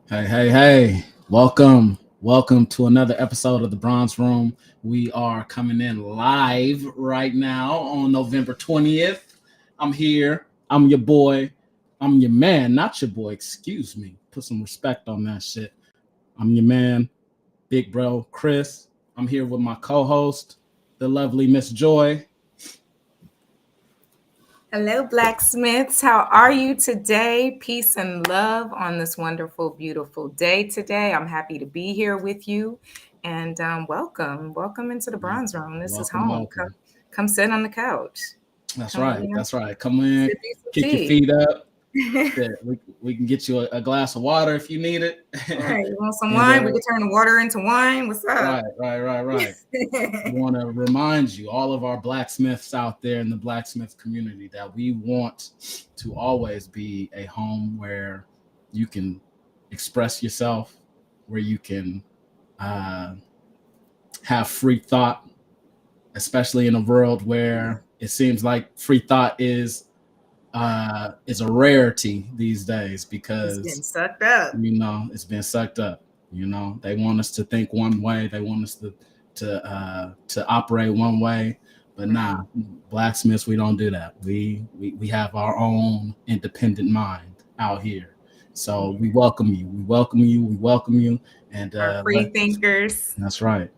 Hey. Welcome to another episode of the Bronze Room. We are coming in live right now on November 20th. I'm here. I'm your boy. I'm your man, not your boy. Excuse me. Put some respect on that shit. I'm your man, big bro Chris. I'm here with my co-host, the lovely Miss Joy. Hello, Blacksmiths. How are you today? Peace and love on this wonderful, beautiful day today. I'm happy to be here with you. And welcome into the Bronze Room. This is home. Welcome. Come sit on the couch. That's Come right. in, That's right. Come in, sip you some kick your tea. feet up. Yeah, we can get you a glass of water if you need it. Right, you want some And, wine? We can turn the water into wine. What's up? Right. We want to remind you, all of our blacksmiths out there in the blacksmith community, that we want to always be a home where you can express yourself, where you can have free thought, especially in a world where it seems like free thought is a rarity these days because It's been sucked up. it's been sucked up. They want us to think one way, they want us to operate one way, but nah, blacksmiths, we don't do that. We have our own independent mind out here. So we welcome you, and Our free thinkers. that's right.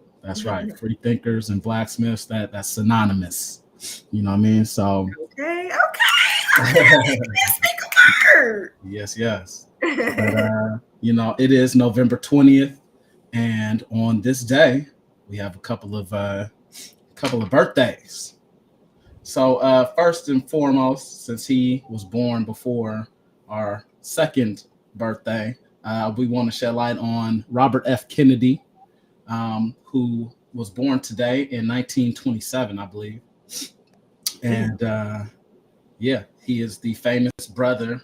Free thinkers and blacksmiths, that's synonymous. You know what I mean? So Okay. Let's think a word. yes. But it is November 20th, and on this day, we have a couple of birthdays. So first and foremost, since he was born before our second birthday, we want to shed light on Robert F. Kennedy, who was born today in 1927, I believe. And he is the famous brother.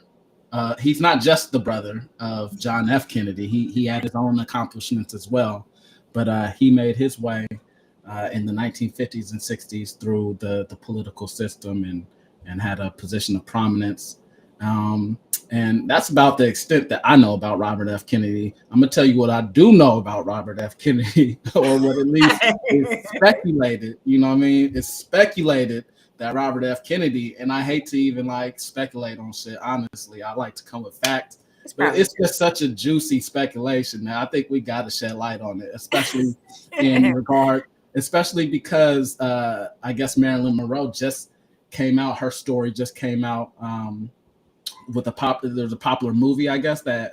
He's not just the brother of John F. Kennedy. He had his own accomplishments as well, but he made his way in the 1950s and 60s through the political system and had a position of prominence. And that's about the extent that I know about Robert F. Kennedy. I'm gonna tell you what I do know about Robert F. Kennedy, or what at least is speculated. You know what I mean? It's speculated that Robert F. Kennedy, and I hate to even speculate on shit. Honestly, I like to come with facts, but it's just such a juicy speculation that I think we got to shed light on it, especially especially because I guess Marilyn Monroe just came out. Her story just came out with there's a popular movie, I guess, that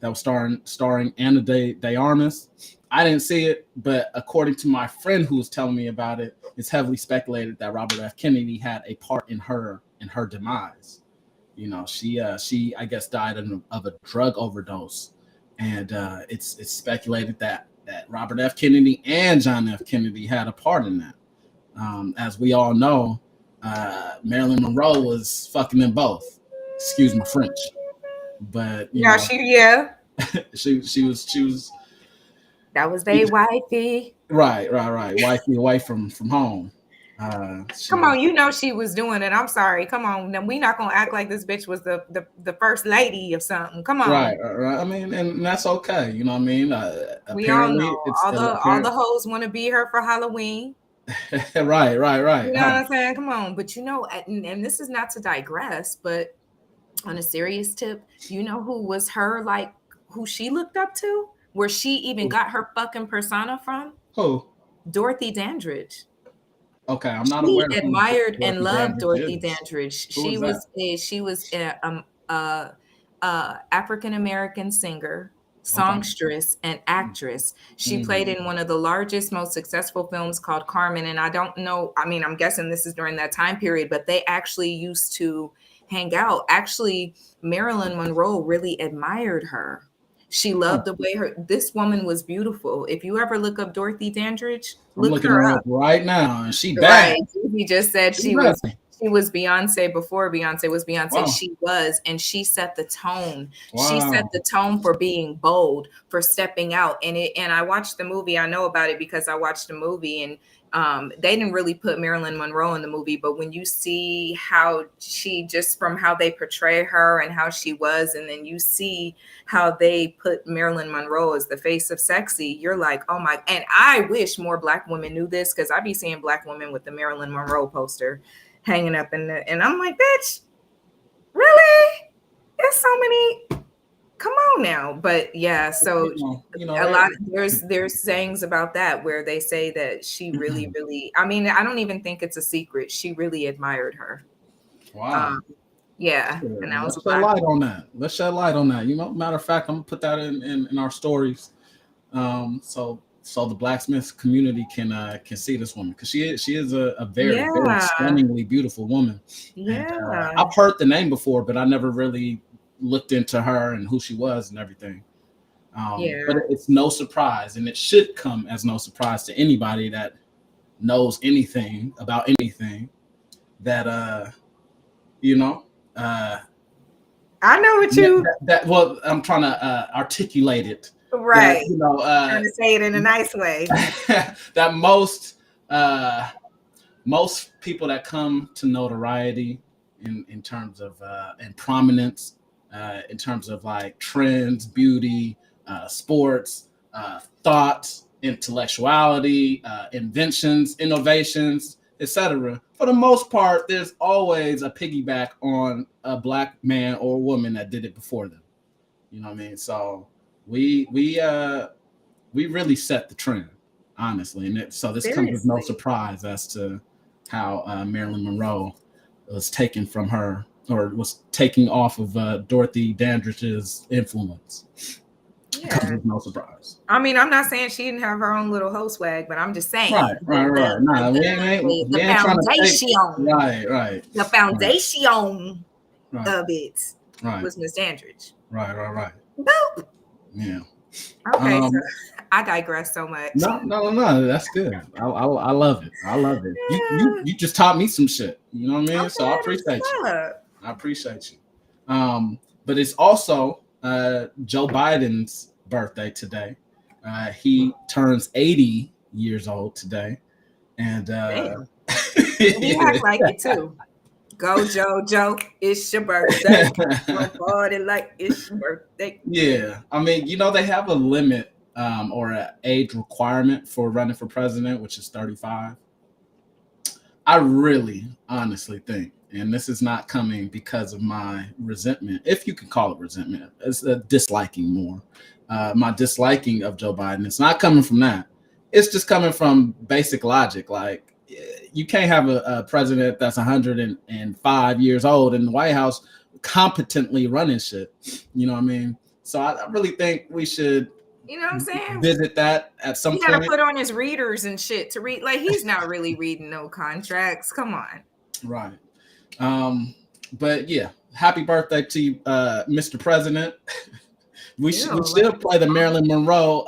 was starring Ana de Armas. I didn't see it, but according to my friend who was telling me about it, it's heavily speculated that Robert F. Kennedy had a part in her demise. She I guess died of a drug overdose, and it's speculated that Robert F. Kennedy and John F. Kennedy had a part in that. As we all know, Marilyn Monroe was fucking them both. Excuse my French, but she was. That was they wifey. Right. Wifey away from home. Come on, she was doing it. I'm sorry. Come on. Then we not gonna act like this bitch was the first lady of something. Come on. Right. I mean, and that's okay. You know what I mean? We all know all the hoes want to be her for Halloween. Right. You know what I'm saying? Come on. But and this is not to digress, but on a serious tip, who was her, who she looked up to? Where she even got her fucking persona from? Who? Dorothy Dandridge. Okay, I'm not aware. She admired and loved Dorothy Dandridge. She was a African American singer, songstress, and actress. She played in one of the largest, most successful films called Carmen. And I don't know. I mean, I'm guessing this is during that time period, but they actually used to hang out. Actually, Marilyn Monroe really admired her. She loved the way this woman was beautiful. If you ever look up Dorothy Dandridge, look her up right now, and she bad. He just said she was Beyonce before Beyonce was Beyonce. Wow. She was, and she set the tone. Wow. She set the tone for being bold, for stepping out. And I watched the movie. I know about it because I watched the movie, and They didn't really put Marilyn Monroe in the movie, but when you see how she, just from how they portray her and how she was, and then you see how they put Marilyn Monroe as the face of sexy, you're like, oh my, and I wish more Black women knew this, because I be seeing Black women with the Marilyn Monroe poster hanging up and I'm like, bitch, really? There's so many. Come on now. But yeah, so a lot of, there's sayings about that where they say that she really, really, I mean, I don't even think it's a secret. She really admired her. Wow. Yeah. And that was Let's shed light on that. Let's shed light on that. Matter of fact, I'm gonna put that in our stories. So the Blacksmith community can see this woman, because she is a very, very stunningly beautiful woman. Yeah. And, I've heard the name before, but I never really looked into her and who she was and everything. But it's no surprise, and it should come as no surprise to anybody that knows anything about anything, that I know what you well, I'm trying to articulate it right, trying to say it in a nice way. That most people that come to notoriety in terms of and prominence, in terms of like trends, beauty, sports, thoughts, intellectuality, inventions, innovations, etc. For the most part, there's always a piggyback on a Black man or woman that did it before them. You know what I mean? So we really set the trend, honestly, and so this comes as no surprise as to how Marilyn Monroe was taken from her, or was taking off of Dorothy Dandridge's influence. Yeah. Comes as no surprise. I mean, I'm not saying she didn't have her own little hoe swag, but I'm just saying. Right. Nah, the foundation. Right. The foundation of it was Miss Dandridge. Right. Boop. Yeah. Okay, so I digress so much. No. That's good. I love it. I love it. Yeah. You just taught me some shit. You know what I mean? Okay, so I appreciate you. I appreciate you. But it's also Joe Biden's birthday today. He turns 80 years old today, and he acts like it too. Go Joe, it's your birthday. Go party like it's your birthday. Yeah, I mean, they have a limit or an age requirement for running for president, which is 35. I really honestly think, and this is not coming because of my resentment, if you can call it resentment, it's a disliking more. My disliking of Joe Biden, it's not coming from that. It's just coming from basic logic. Like, you can't have a president that's 105 years old in the White House competently running shit. You know what I mean? So I really think we should, you know what I'm saying, visit that at some point. He gotta put on his readers and shit to read. Like, he's not really reading no contracts. Come on. Right. But yeah, happy birthday to you, Mr. President. we should play the Marilyn Monroe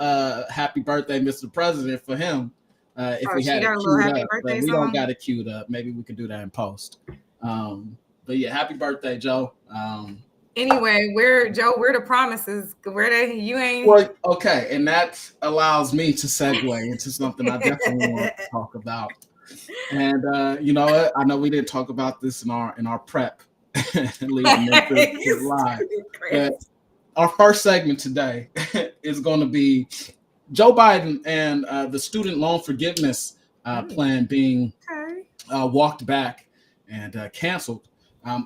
happy birthday, Mr. President, for him. If we had it queued up, but we don't got it queued up. Maybe we could do that in post. But yeah, happy birthday, Joe. Anyway, where the promises? You ain't. Well, okay, and that allows me to segue into something I definitely want to talk about. And you know what? I know we didn't talk about this in our prep leading into the live. But our first segment today is going to be Joe Biden and the student loan forgiveness plan being walked back and canceled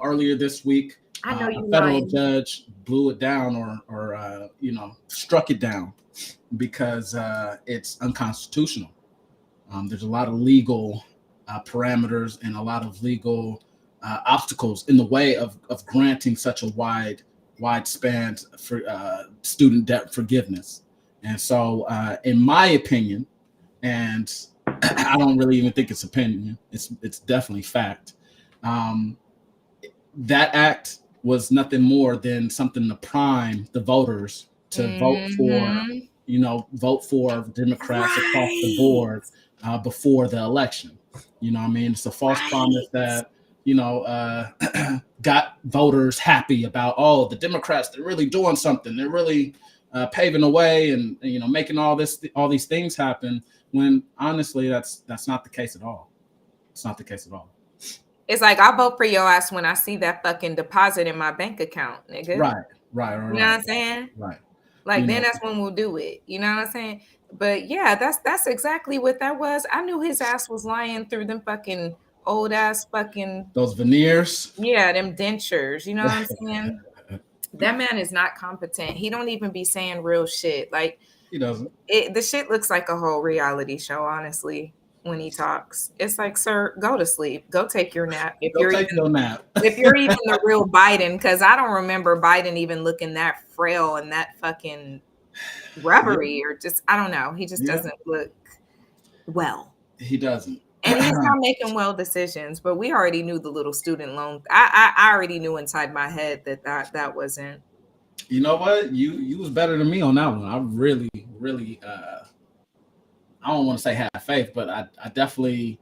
earlier this week. I know a federal judge blew it down or struck it down because it's unconstitutional. There's a lot of legal parameters and a lot of legal obstacles in the way of granting such a wide span for student debt forgiveness. And so, in my opinion, and I don't really even think it's opinion, it's definitely fact. That act was nothing more than something to prime the voters to vote for Democrats across the board before the election. You know what I mean? It's a false promise that, got voters happy about, the Democrats, they're really doing something. They're really paving the way and making all these things happen. when honestly that's not the case at all. It's not the case at all. It's like I vote for your ass when I see that fucking deposit in my bank account, nigga. Right. You know what I'm saying? Right. Like then that's when we'll do it. You know what I'm saying? But yeah, that's exactly what that was. I knew his ass was lying through them fucking old ass fucking those veneers. Yeah, them dentures. You know what I'm saying? That man is not competent. He don't even be saying real shit. Like he doesn't. The shit looks like a whole reality show, honestly. When he talks, it's like, sir, go to sleep. Go take your nap. If you're even the real Biden, because I don't remember Biden even looking that frail and that fucking rubbery or just I don't know. He just doesn't look well. He doesn't. And he's not making well decisions, but we already knew the little student loan. I already knew inside my head that wasn't. You know what? You was better than me on that one. I really I don't want to say have faith, but I definitely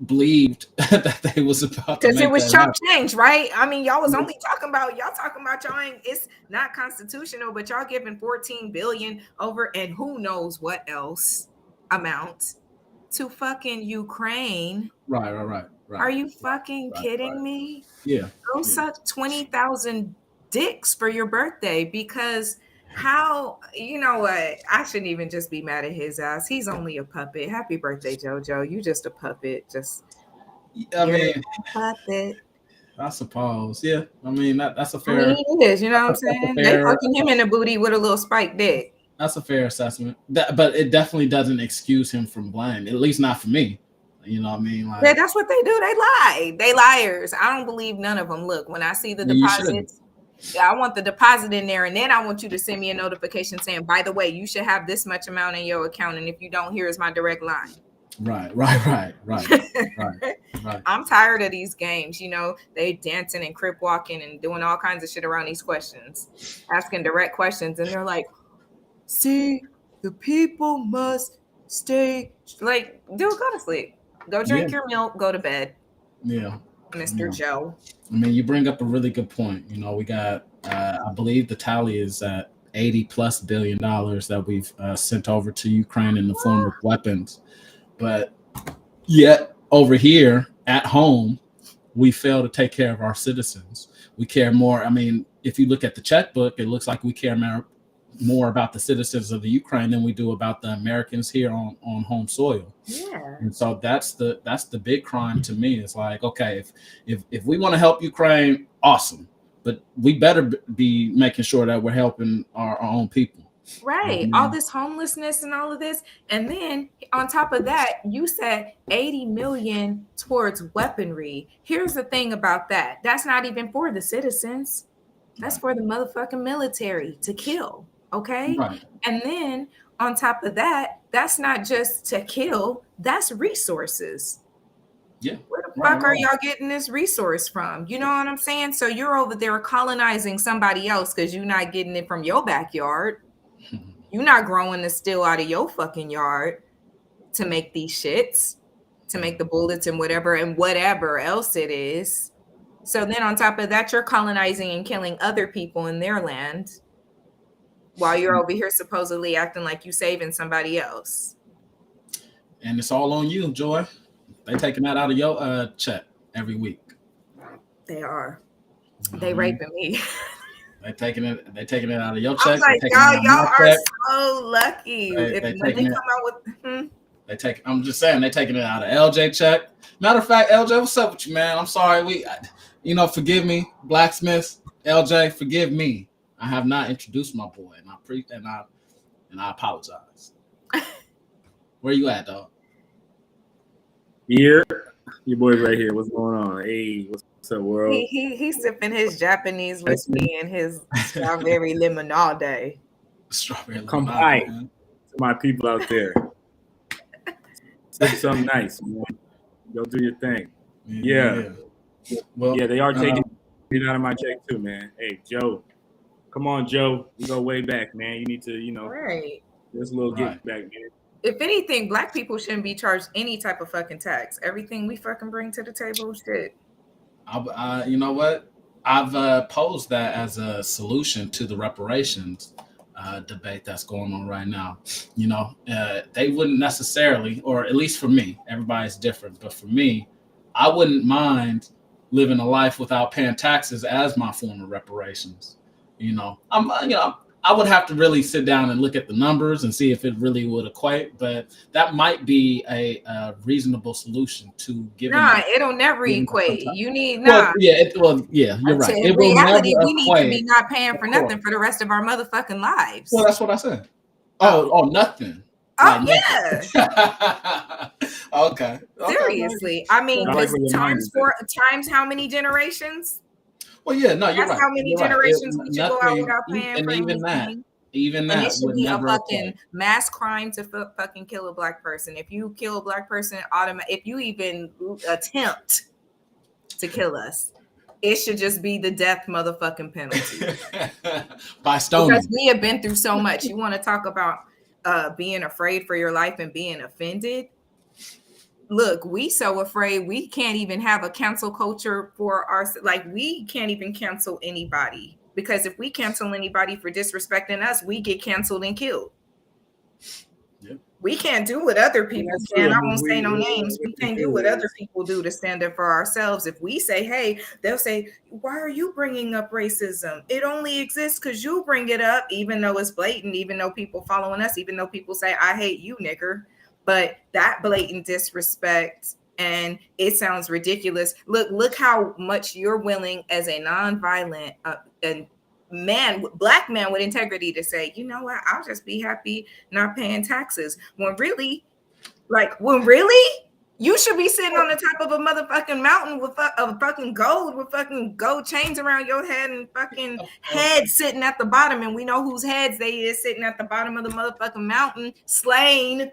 believed that they was about to. Because it was chump change, right? I mean, y'all was only talking about y'all ain't. It's not constitutional, but y'all giving $14 billion over and who knows what else amount to fucking Ukraine. Right. Are you fucking kidding me? Yeah. Go suck 20,000 dicks for your birthday because. How, you know what? I shouldn't even just be mad at his ass. He's only a puppet. Happy birthday, JoJo. You just a puppet. I mean, a puppet. I suppose. Yeah. I mean, that's a fair. I mean, it is. You know what I'm saying? They fucking him in the booty with a little spiked dick. That's a fair assessment. But it definitely doesn't excuse him from blame. At least not for me. You know what I mean? Like, yeah, that's what they do. They lie. They liars. I don't believe none of them. Look, when I see the deposits. Yeah, I want the deposit in there, and then I want you to send me a notification saying, by the way, you should have this much amount in your account, and if you don't, here's my direct line. Right. I'm tired of these games. You know, they dancing and crip walking and doing all kinds of shit around these questions, asking direct questions, and they're like, see, the people must stay. Like, dude, go to sleep. Go drink your milk, go to bed. Yeah. Mr. Joe. I mean, you bring up a really good point. You know, we got, I believe the tally is at $80+ billion that we've sent over to Ukraine in the form of weapons. But yet over here at home, we fail to take care of our citizens. We care more. I mean, if you look at the checkbook, it looks like we care more about the citizens of the Ukraine than we do about the Americans here on home soil. Yeah. And so that's the big crime to me. It's like, okay, if we want to help Ukraine, awesome, but we better be making sure that we're helping our own people. Right. All this homelessness and all of this. And then on top of that, you said 80 million towards weaponry. Here's the thing about that. That's not even for the citizens. That's for the motherfucking military to kill. Okay. Right. And then on top of that, that's not just to kill, that's resources. Yeah. Where the fuck are y'all getting this resource from? You know what I'm saying? So you're over there colonizing somebody else because you're not getting it from your backyard. You're not growing the steel out of your fucking yard to make these shits, to make the bullets and whatever else it is. So then on top of that, you're colonizing and killing other people in their land while you're over here supposedly acting like you saving somebody else. And it's all on you, Joy. They taking that out of your check every week. They are. They raping me. They taking it out of your check. I'm like, y'all are so lucky. I'm just saying, they taking it out of LJ check. Matter of fact, LJ, what's up with you, man? I'm sorry. Forgive me, Blacksmith. LJ, forgive me. I have not introduced my boy, and I apologize. Where you at, dog? Here, your boy's right here. What's going on? Hey, what's up, world? He's sipping his Japanese whiskey and his strawberry lemonade. Come by to my people out there. Sip something nice, man. Go do your thing. Yeah. Well, they are taking it out of my check too, man. Hey, Joe. Come on, Joe. We go way back, man. You need to, right. There's a little get back, man. If anything, Black people shouldn't be charged any type of fucking tax. Everything we fucking bring to the table, shit. You know what? I've posed that as a solution to the reparations. debate that's going on right now. You know, they wouldn't necessarily, or at least for me, everybody's different, but for me, I wouldn't mind living a life without paying taxes as my form of reparations. You know, I would have to really sit down and look at the numbers and see if it really would equate, but that might be a reasonable solution to giving. It'll never equate. You need you're right. In reality, we need to be not paying for nothing for the rest of our motherfucking lives. Well, that's what I said. Oh, nothing. Oh, yeah. Okay. Seriously. I mean, times how many generations? Well, yeah, no, you're right. How many generations would you go out without paying for anything? Even that and it should be a fucking mass crime to fucking kill a black person. If you kill a black person, if you even attempt to kill us, it should just be the death motherfucking penalty. By stoning. Because we have been through so much. You want to talk about being afraid for your life and being offended? Look, we so afraid we can't even have a cancel culture for our, like, we can't even cancel anybody, because if we cancel anybody for disrespecting us, we get canceled and killed. Yep. We can't do what other people can. I won't say no names. We can't do what other people do to stand up for ourselves. If we say, hey, they'll say, why are you bringing up racism? It only exists because you bring it up, even though it's blatant, even though people following us, even though people say, I hate you, nigger. But that blatant disrespect, and it sounds ridiculous. Look how much you're willing as a nonviolent black man with integrity to say, you know what, I'll just be happy not paying taxes. When really, you should be sitting on the top of a motherfucking mountain with fucking gold chains around your head and fucking head sitting at the bottom. And we know whose heads they is sitting at the bottom of the motherfucking mountain, slain.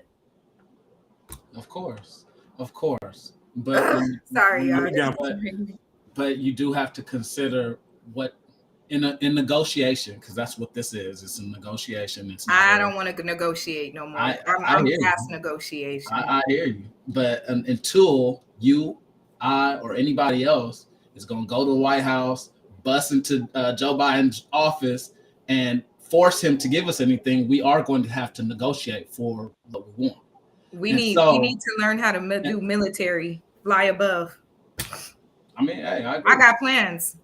Of course, but sorry, y'all. But you do have to consider what in negotiation, because that's what this is. It's a negotiation. I don't want to negotiate no more. I'm past negotiation. I hear you, but until you, I, or anybody else is going to go to the White House, bust into Joe Biden's office, and force him to give us anything, we are going to have to negotiate for what we want. We need to learn how to do military, fly above. I mean, hey, I got plans.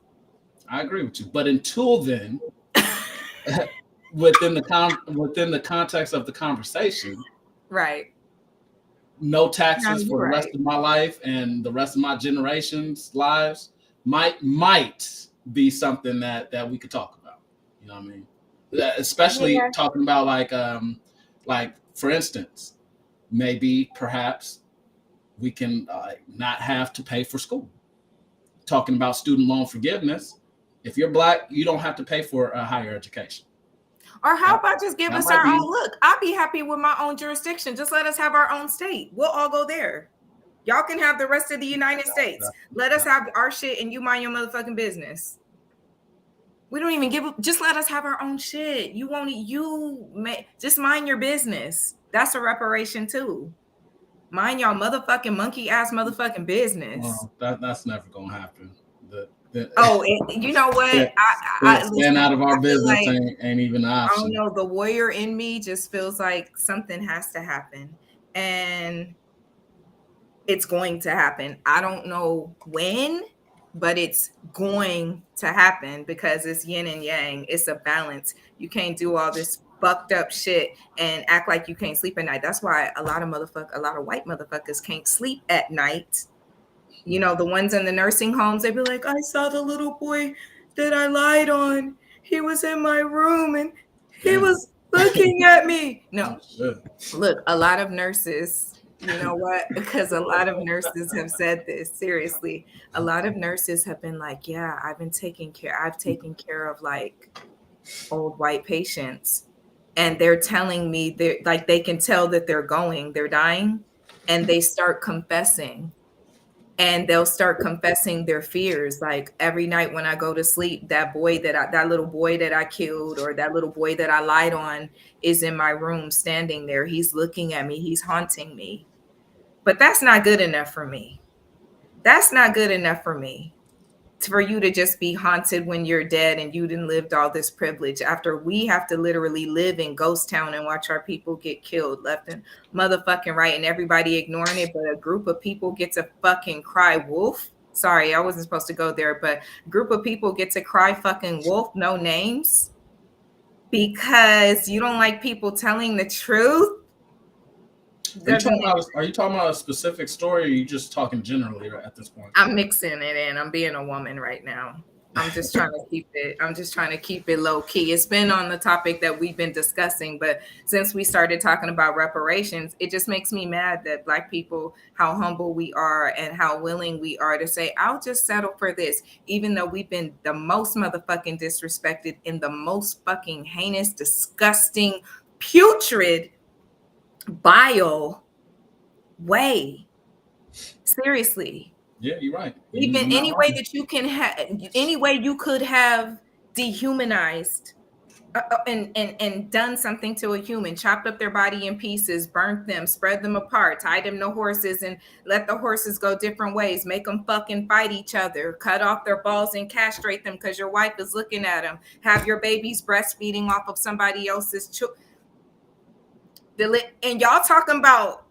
I agree with you, but until then, within the context of the conversation, right? No taxes for the rest of my life and the rest of my generation's lives might be something that we could talk about. You know what I mean? Especially talking about like for instance. Maybe perhaps we can not have to pay for school. Talking about student loan forgiveness, if you're black, you don't have to pay for a higher education. Or how about just give us our own look? I'll be happy with my own jurisdiction. Just let us have our own state. We'll all go there. Y'all can have the rest of the United States. Let us have our shit and you mind your motherfucking business. We don't even just let us have our own shit. Just mind your business. That's a reparation too. Mind y'all motherfucking monkey ass motherfucking business. Well, that's never gonna happen. You know what? Stand out of our business ain't even an option. I don't know. The warrior in me just feels like something has to happen, and it's going to happen. I don't know when, but it's going to happen because it's yin and yang. It's a balance. You can't do all this fucked up shit and act like you can't sleep at night. That's why a lot of white motherfuckers can't sleep at night. You know, the ones in the nursing homes, they be like, I saw the little boy that I lied on. He was in my room and he was looking at me. No, look, a lot of nurses, you know what? Because a lot of nurses have said this, seriously. A lot of nurses have been like, yeah, I've taken care of like old white patients. And they're telling me they can tell that they're dying, and they start confessing, and they'll start confessing their fears. Like every night when I go to sleep, that little boy that I killed or that little boy that I lied on is in my room standing there. He's looking at me. He's haunting me. But that's not good enough for me. That's not good enough for me. for you to just be haunted when you're dead and you didn't lived all this privilege after we have to literally live in ghost town and watch our people get killed left and motherfucking right and everybody ignoring it, but a group of people get to fucking cry wolf. Sorry, I wasn't supposed to go there, but a group of people get to cry fucking wolf, no names, because you don't like people telling the truth. Are you talking about a specific story, or are you just talking generally at this point? I'm mixing it in. I'm being a woman right now. I'm just trying to keep it low key. It's been on the topic that we've been discussing, but since we started talking about reparations, it just makes me mad that Black people, how humble we are and how willing we are to say, I'll just settle for this, even though we've been the most motherfucking disrespected in the most fucking heinous, disgusting, putrid, vile way. Seriously. Yeah, you're right. Even any way that you can have, any way you could have dehumanized and done something to a human, chopped up their body in pieces, burnt them, spread them apart, tied them to horses and let the horses go different ways, make them fucking fight each other, cut off their balls and castrate them because your wife is looking at them, have your babies breastfeeding off of somebody else's children. And y'all talking about,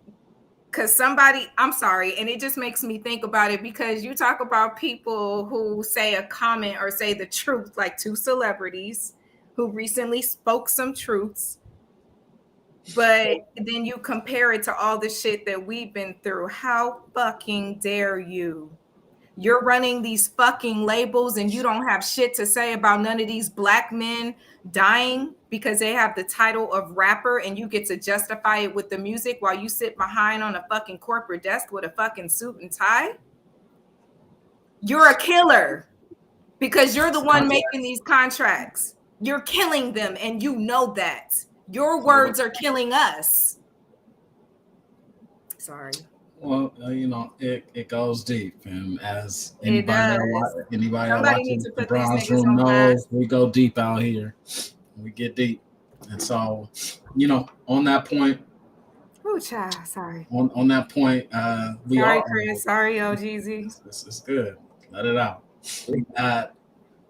because somebody, I'm sorry, and it just makes me think about it because you talk about people who say a comment or say the truth, like two celebrities who recently spoke some truths, but then you compare it to all the shit that we've been through. How fucking dare you? You're running these fucking labels and you don't have shit to say about none of these Black men dying because they have the title of rapper and you get to justify it with the music while you sit behind on a fucking corporate desk with a fucking suit and tie. You're a killer because you're the one making these contracts. You're killing them and you know that. Your words are killing us. Sorry. Well, it goes deep, and as anybody watching the Bronze Room knows, we go deep out here. We get deep, and so on that point. Oh, child, sorry. On that point, we sorry, are. Chris. Sorry, OGZ. This is good. Let it out.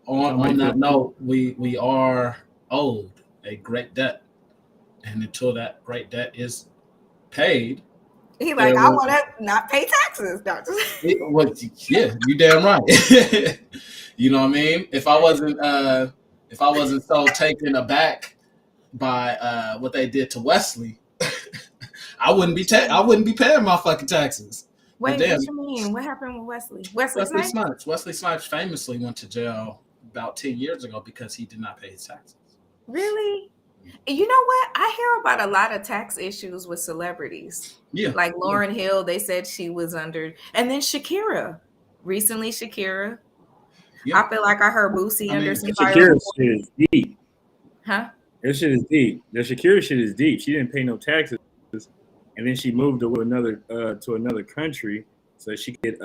On that note, we are owed a great debt, and until that great debt is paid. He I want to not pay taxes. Yeah, you damn right. You know what I mean? If I wasn't so taken aback by what they did to Wesley, I wouldn't be paying my fucking taxes. Wait, what you mean? What happened with Wesley? Wesley Snipes. Wesley Snipes famously went to jail about 10 years ago because he did not pay his taxes. Really? You know what? I hear about a lot of tax issues with celebrities. Yeah. Like Lauryn Hill, they said she was under, and then Shakira. Recently, Shakira. Yeah. I feel like I heard Boosie under some Shakira shit is deep. Huh? That shit is deep. The Shakira shit is deep. She didn't pay no taxes, and then she moved to another country so she could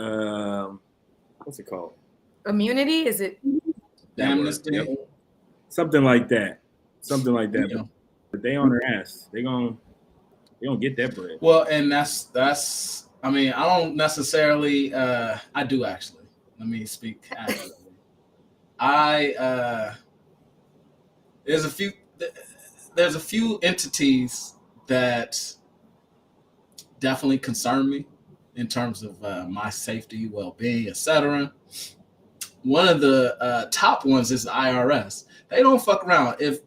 what's it called? Immunity? Is it? Amnesty. Something like that. Yeah. But they on her ass. They gonna get that bread. Well, and that's. I mean, I don't necessarily. I do actually. Let me speak accurately. There's a few entities that definitely concern me in terms of my safety, well-being, etc. One of the top ones is the IRS. They don't fuck around. If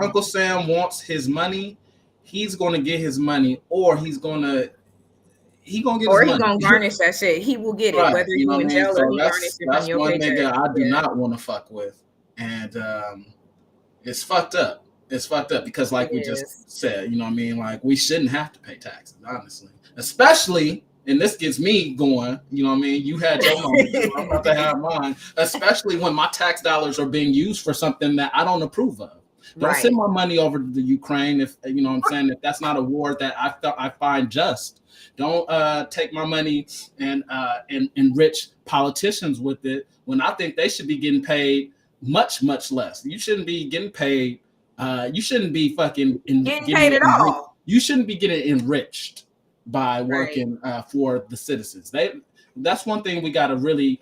Uncle Sam wants his money, he's gonna get his money, or he's gonna garnish that shit. He will get it, right. Whether you in jail or he garnish it on your paycheck. That's one nigga I do not want to fuck with, and it's fucked up. It's fucked up because, like we just said, you know what I mean. Like we shouldn't have to pay taxes, honestly, especially. And this gets me going, you know what I mean? You had your moment, I'm about to have mine, especially when my tax dollars are being used for something that I don't approve of. Don't send my money over to the Ukraine if, you know what I'm saying, if that's not a war that I find just. Don't take my money and enrich politicians with it when I think they should be getting paid much, much less. You shouldn't be getting paid. You shouldn't be fucking getting paid at all. You shouldn't be getting enriched by working for the citizens. That's one thing we got to really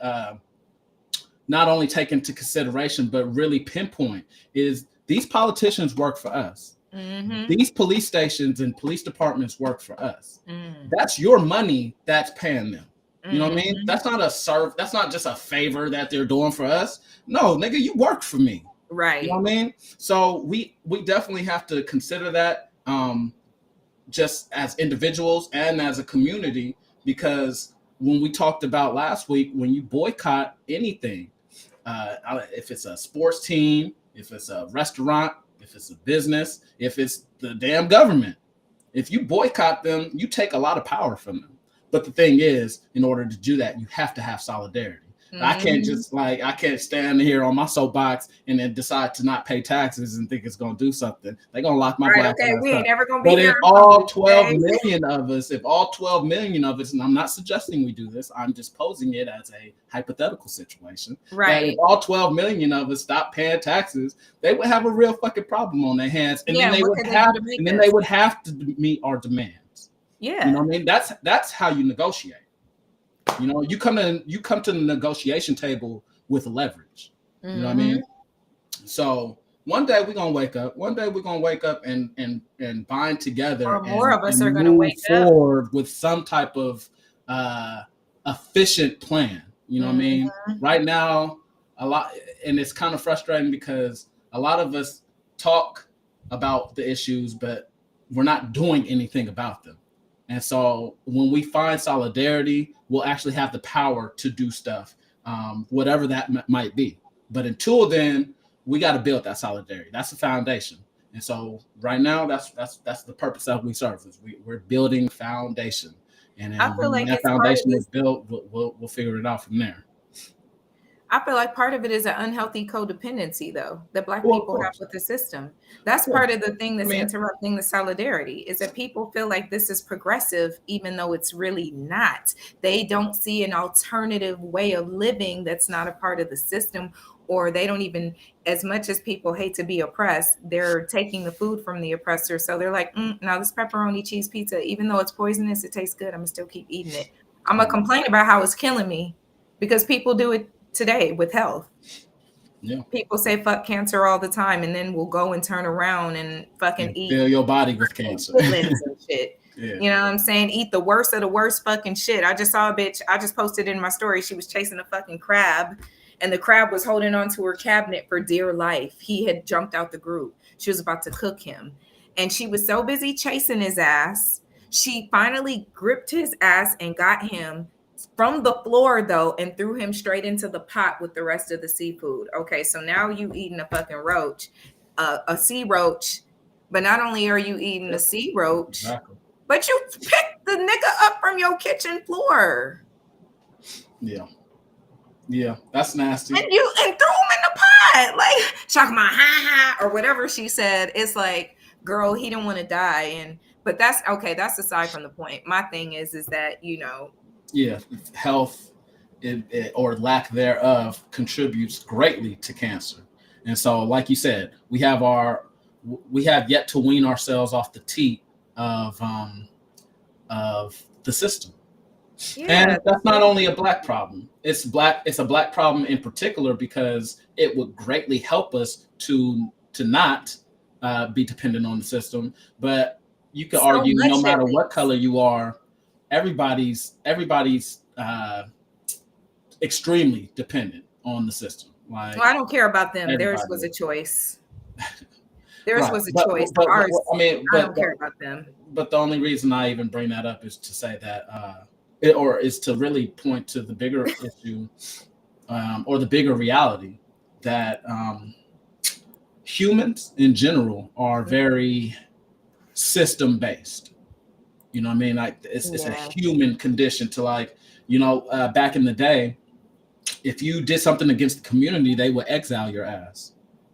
not only take into consideration, but really pinpoint is these politicians work for us. Mm-hmm. These police stations and police departments work for us. That's your money that's paying them. You know what I mean? That's not that's not just a favor that they're doing for us. No, nigga, you work for me. Right. You know what I mean? So we definitely have to consider that just as individuals and as a community, because when we talked about last week, when you boycott anything, if it's a sports team, if it's a restaurant, if it's a business, if it's the damn government, if you boycott them, you take a lot of power from them. But the thing is, in order to do that, you have to have solidarity. I can't just I can't stand here on my soapbox and then decide to not pay taxes and think it's going to do something. They're going to lock my black ass up. We ain't never going to be But if all 12 million of us, and I'm not suggesting we do this, I'm just posing it as a hypothetical situation. Right. If all 12 million of us stop paying taxes, they would have a real fucking problem on their hands. And then they would have to meet our demands. Yeah. You know what I mean? That's how you negotiate. You know, you come to the negotiation table with leverage. You know what I mean? So one day we're gonna wake up. One day we're gonna wake up and bind together. Or more of us are gonna wake forward with some type of efficient plan. You know what I mean? Right now, a lot, and it's kind of frustrating because a lot of us talk about the issues, but we're not doing anything about them. And so when we find solidarity, we'll actually have the power to do stuff, whatever that might be. But until then, we got to build that solidarity. That's the foundation. And so right now, that's the purpose that we serve. We're building foundation. And I feel like that foundation is built, we'll figure it out from there. I feel like part of it is an unhealthy codependency, though, that Black people have with the system. That's part of the thing that's interrupting the solidarity, is that people feel like this is progressive, even though it's really not. They don't see an alternative way of living that's not a part of the system, or they don't even, as much as people hate to be oppressed, they're taking the food from the oppressor. So they're like, now this pepperoni cheese pizza, even though it's poisonous, it tastes good. I'm gonna still keep eating it. I'm gonna complain about how it's killing me, because people do it today with health. Yeah. People say fuck cancer all the time, and then we'll go and turn around and fucking eat. Fill your body with cancer. And shit. Yeah. You know what I'm saying? Eat the worst of the worst fucking shit. I just saw a bitch. I just posted in my story. She was chasing a fucking crab, and the crab was holding onto her cabinet for dear life. He had jumped out the group. She was about to cook him, and she was so busy chasing his ass. She finally gripped his ass and got him from the floor, though, and threw him straight into the pot with the rest of the seafood. Okay, so now you eating a fucking roach, a sea roach, but not only are you eating a sea roach, but you picked the nigga up from your kitchen floor. Yeah, that's nasty. And threw him in the pot, like talking about ha or whatever she said. It's like, girl, he didn't want to die, but that's okay. That's aside from the point. My thing is that, you know. Yeah, health or lack thereof contributes greatly to cancer. And so, like you said, we have yet to wean ourselves off the teat of the system. Yeah, and that's not only a Black problem. It's a Black problem in particular, because it would greatly help us to not be dependent on the system. But you could argue, no matter what color you are, everybody's extremely dependent on the system. Like, well, I don't care about them. Theirs was a choice. Theirs was a choice. Ours, I don't care about them. But the only reason I even bring that up is to say that, is to really point to the bigger issue, or the bigger reality that humans in general are very system-based. You know what I mean? Like it's a human condition to, like, you know, back in the day, if you did something against the community, they would exile your ass.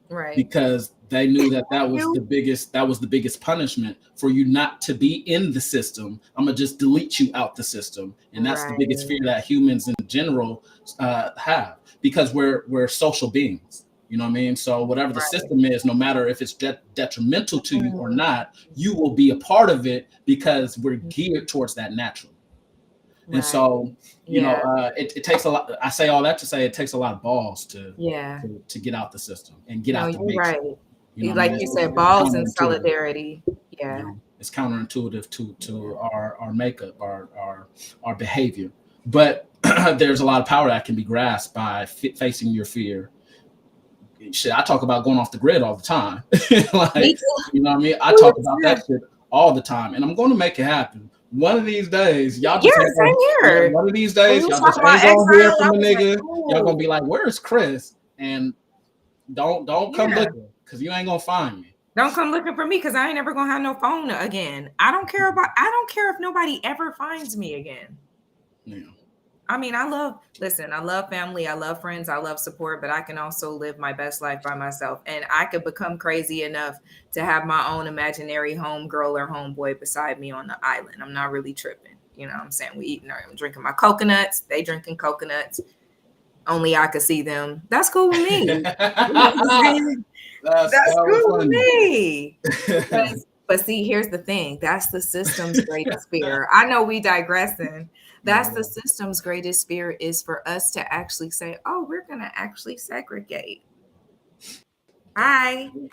Right. Because they knew that was the biggest punishment for you not to be in the system. I'm going to just delete you out the system. And that's the biggest fear that humans in general have, because we're social beings. You know what I mean? So whatever the system is, no matter if it's detrimental to you or not, you will be a part of it, because we're geared towards that naturally. And so, you know, it takes a lot. I say all that to say it takes a lot of balls to get out the system and get out the you're right. You know, like you said, balls and solidarity. Yeah. You know, it's counterintuitive to our makeup, our behavior. But there's a lot of power that can be grasped by facing your fear. Shit, I talk about going off the grid all the time. Like, you know what I mean? I talk about that shit all the time, and I'm going to make it happen. One of these days, y'all just one of these days, y'all just ain't gonna hear from a nigga. Y'all gonna be like, "Where's Chris?" And don't come looking, because you ain't gonna find me. Don't come looking for me, because I ain't ever gonna have no phone again. I don't care if nobody ever finds me again. Yeah. I mean, I love family, I love friends, I love support, but I can also live my best life by myself. And I could become crazy enough to have my own imaginary homegirl or homeboy beside me on the island. I'm not really tripping. You know what I'm saying? I'm drinking my coconuts, they drinking coconuts. Only I could see them. That's cool with me. That's cool with me. But see, here's the thing. That's the system's greatest fear. I know we digressing. That's the system's greatest fear, is for us to actually say, oh, we're going to actually segregate.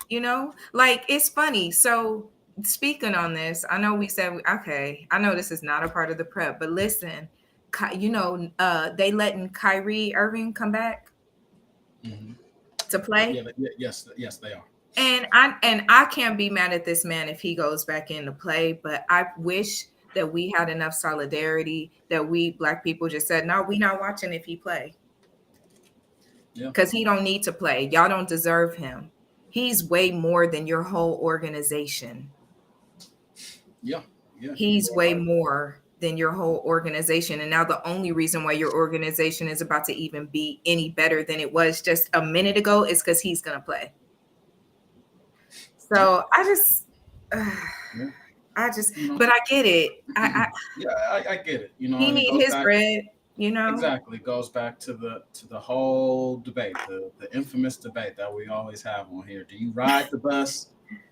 You know, like, it's funny. So speaking on this, I know we said, okay, I know this is not a part of the prep, but listen, you know, they letting Kyrie Irving come back to play. Yes, they are. And I can't be mad at this man if he goes back into play, but I wish that we had enough solidarity that we Black people just said, no, we not watching if he play. Because he don't need to play. Y'all don't deserve him. He's way more than your whole organization. Yeah. He's way more than your whole organization. And now the only reason why your organization is about to even be any better than it was just a minute ago is because he's going to play. So I just, but I get it. I get it. You know, he need his bread. You know, exactly. It goes back to the whole debate, the infamous debate that we always have on here. Do you ride the bus?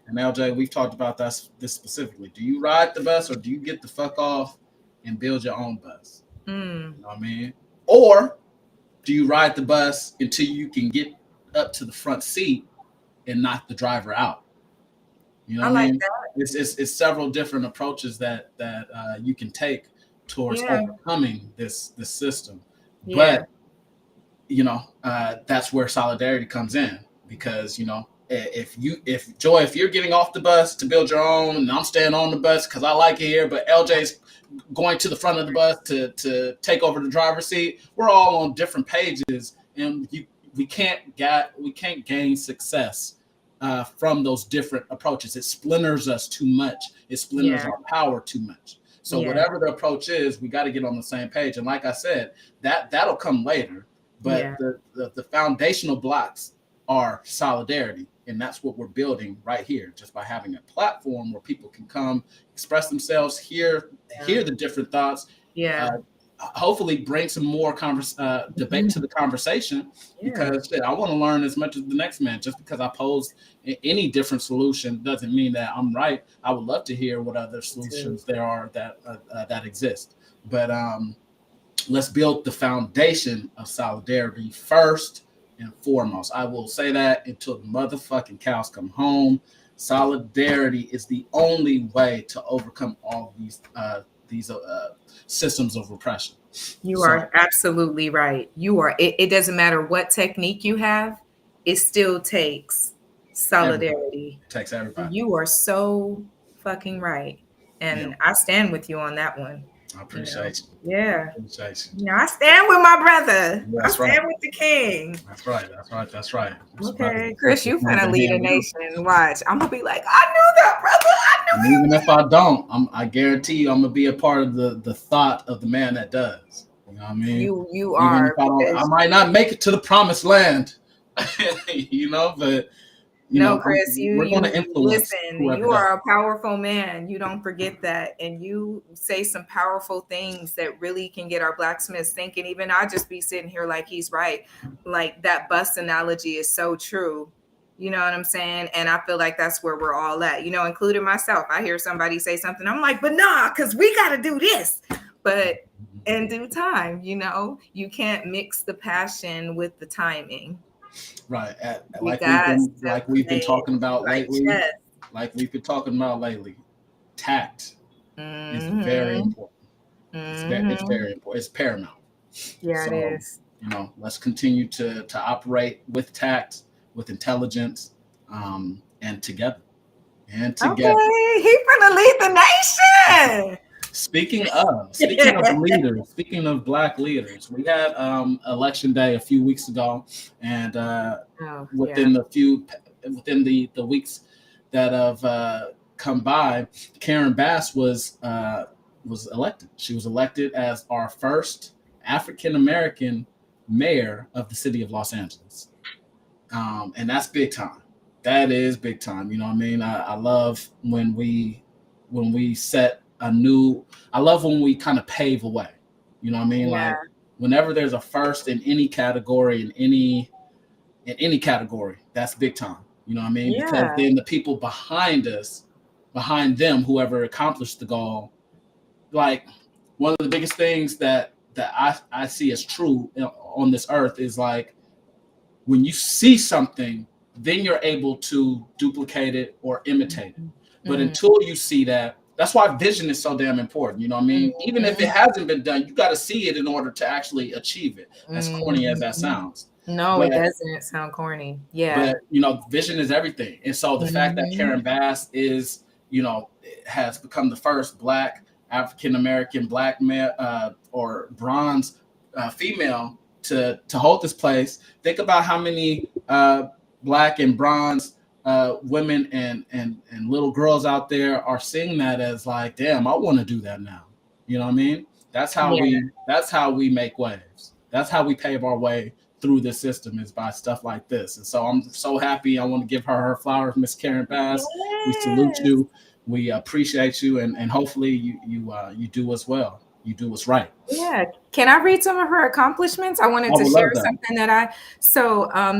And LJ, we've talked about this specifically. Do you ride the bus, or do you get the fuck off and build your own bus? You know what I mean? Or do you ride the bus until you can get up to the front seat and knock the driver out? You know what I mean? It's several different approaches that you can take towards overcoming this system. But you know, that's where solidarity comes in, because you know, if you're getting off the bus to build your own, and I'm staying on the bus because I like it here, but LJ's going to the front of the bus to take over the driver's seat, we're all on different pages, and we can't gain success from those different approaches. It splinters us too much. It splinters our power too much. So whatever the approach is, we got to get on the same page. And like I said, that'll come later. But the foundational blocks are solidarity. And that's what we're building right here, just by having a platform where people can come, express themselves, hear the different thoughts. Hopefully bring some more debate to the conversation, because I want to learn as much as the next man. Just because I pose any different solution doesn't mean that I'm right. I would love to hear what other solutions there are that exist. But let's build the foundation of solidarity first and foremost. I will say that until the motherfucking cows come home. Solidarity is the only way to overcome all these systems of repression. You are absolutely right. It doesn't matter what technique you have, it still takes solidarity. It takes everybody. You are so fucking right. And I stand with you on that one. I appreciate you. Yeah. Appreciate you. I stand with my brother. I stand with the king. That's right. Okay, Chris, you finna lead a nation. Watch. I'm gonna be like, I knew that, brother. Even if I don't, I guarantee you, I'm gonna be a part of the thought of the man that does. You know what I mean? You are. I might not make it to the promised land, you know, but. Chris, we're going to influence. Listen, you are a powerful man. You don't forget that. And you say some powerful things that really can get our blacksmiths thinking. Even I just be sitting here like he's right. Like that bus analogy is so true. You know what I'm saying? And I feel like that's where we're all at, including myself. I hear somebody say something. I'm like, but nah, because we got to do this. but in due time, you can't mix the passion with the timing. Right. Like we've been talking about lately. Tact is very important. It's very important. It's paramount. Yeah, it is. Let's continue to operate with tact, with intelligence, and together. Okay, he's gonna lead the nation. Speaking of leaders, speaking of Black leaders, we had election day a few weeks ago, and within the weeks that have come by, Karen Bass was elected. She was elected as our first African American mayor of the city of Los Angeles, and that's big time. That is big time. You know what I mean? I love when we set a new. I love when we kind of pave a way. You know what I mean? Yeah. Like whenever there's a first in any category, in any category, that's big time. You know what I mean? Yeah. Because then the people behind them, whoever accomplished the goal, like one of the biggest things that I see as true on this earth is like when you see something, then you're able to duplicate it or imitate it. But until you see that, that's why vision is so damn important. You know what I mean? Even if it hasn't been done, you got to see it in order to actually achieve it, as corny as that sounds. No, it doesn't sound corny. Yeah. But, vision is everything. And so the fact that Karen Bass is, has become the first Black African-American Black male or bronze female to hold this place. Think about how many Black and bronze women and little girls out there are seeing that as like, damn, I want to do that now. You know what I mean? That's how we make waves. That's how we pave our way through this system, is by stuff like this. And so I'm so happy. I want to give her flowers, Miss Karen Bass. Yes. We salute you. We appreciate you, and hopefully you do as well. You do what's right. Yeah. Can I read some of her accomplishments? I wanted to share something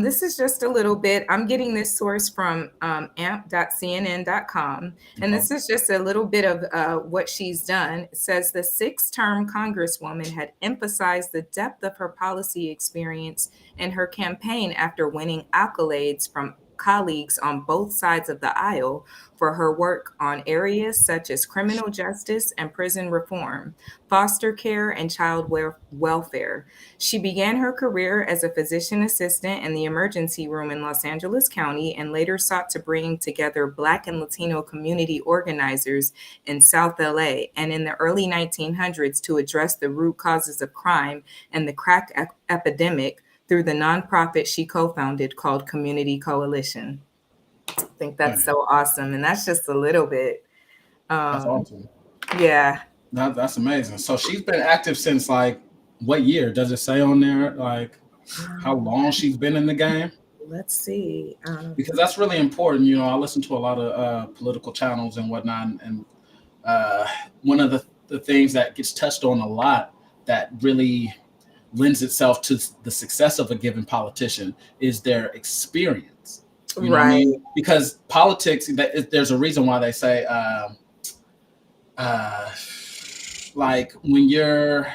this is just a little bit. I'm getting this source from amp.cnn.com. And this is just a little bit of what she's done. It says the 6-term Congresswoman had emphasized the depth of her policy experience in her campaign after winning accolades from colleagues on both sides of the aisle for her work on areas such as criminal justice and prison reform, foster care, and child welfare. She began her career as a physician assistant in the emergency room in Los Angeles County and later sought to bring together Black and Latino community organizers in South LA and in the early 1900s to address the root causes of crime and the crack epidemic through the nonprofit she co-founded called Community Coalition. I think that's so awesome. And that's just a little bit. That's awesome. Yeah. That's amazing. So she's been active since like what year? Does it say on there like how long she's been in the game? Let's see. Because that's really important. I listen to a lot of political channels and whatnot. And one of the things that gets touched on a lot that really lends itself to the success of a given politician is their experience. You know what I mean? Because politics, there's a reason why they say, like when you're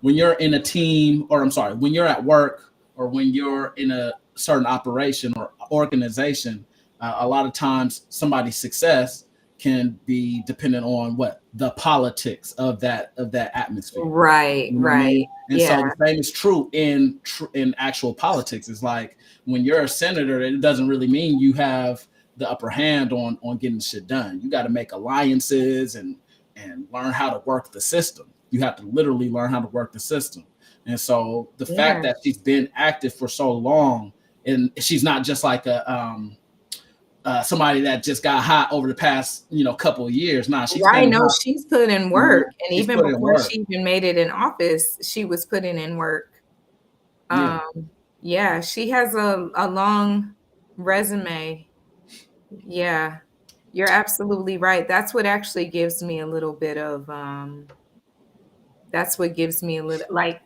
in a team, or when you're at work, or when you're in a certain operation or organization, a lot of times somebody's success can be dependent on the politics of that atmosphere. Right. You know what I mean? And so the same is true in actual politics. It's like when you're a senator, it doesn't really mean you have the upper hand on getting shit done. You got to make alliances and learn how to work the system. You have to literally learn how to work the system. And so the fact that she's been active for so long, and she's not just like somebody that just got hot over the past, couple of yeers. Nah, she's she's put in work, and even before she even made it in office, she was putting in work. She has a long resume. Yeah, you're absolutely right. That's what actually gives me a little bit of. That's what gives me a little like,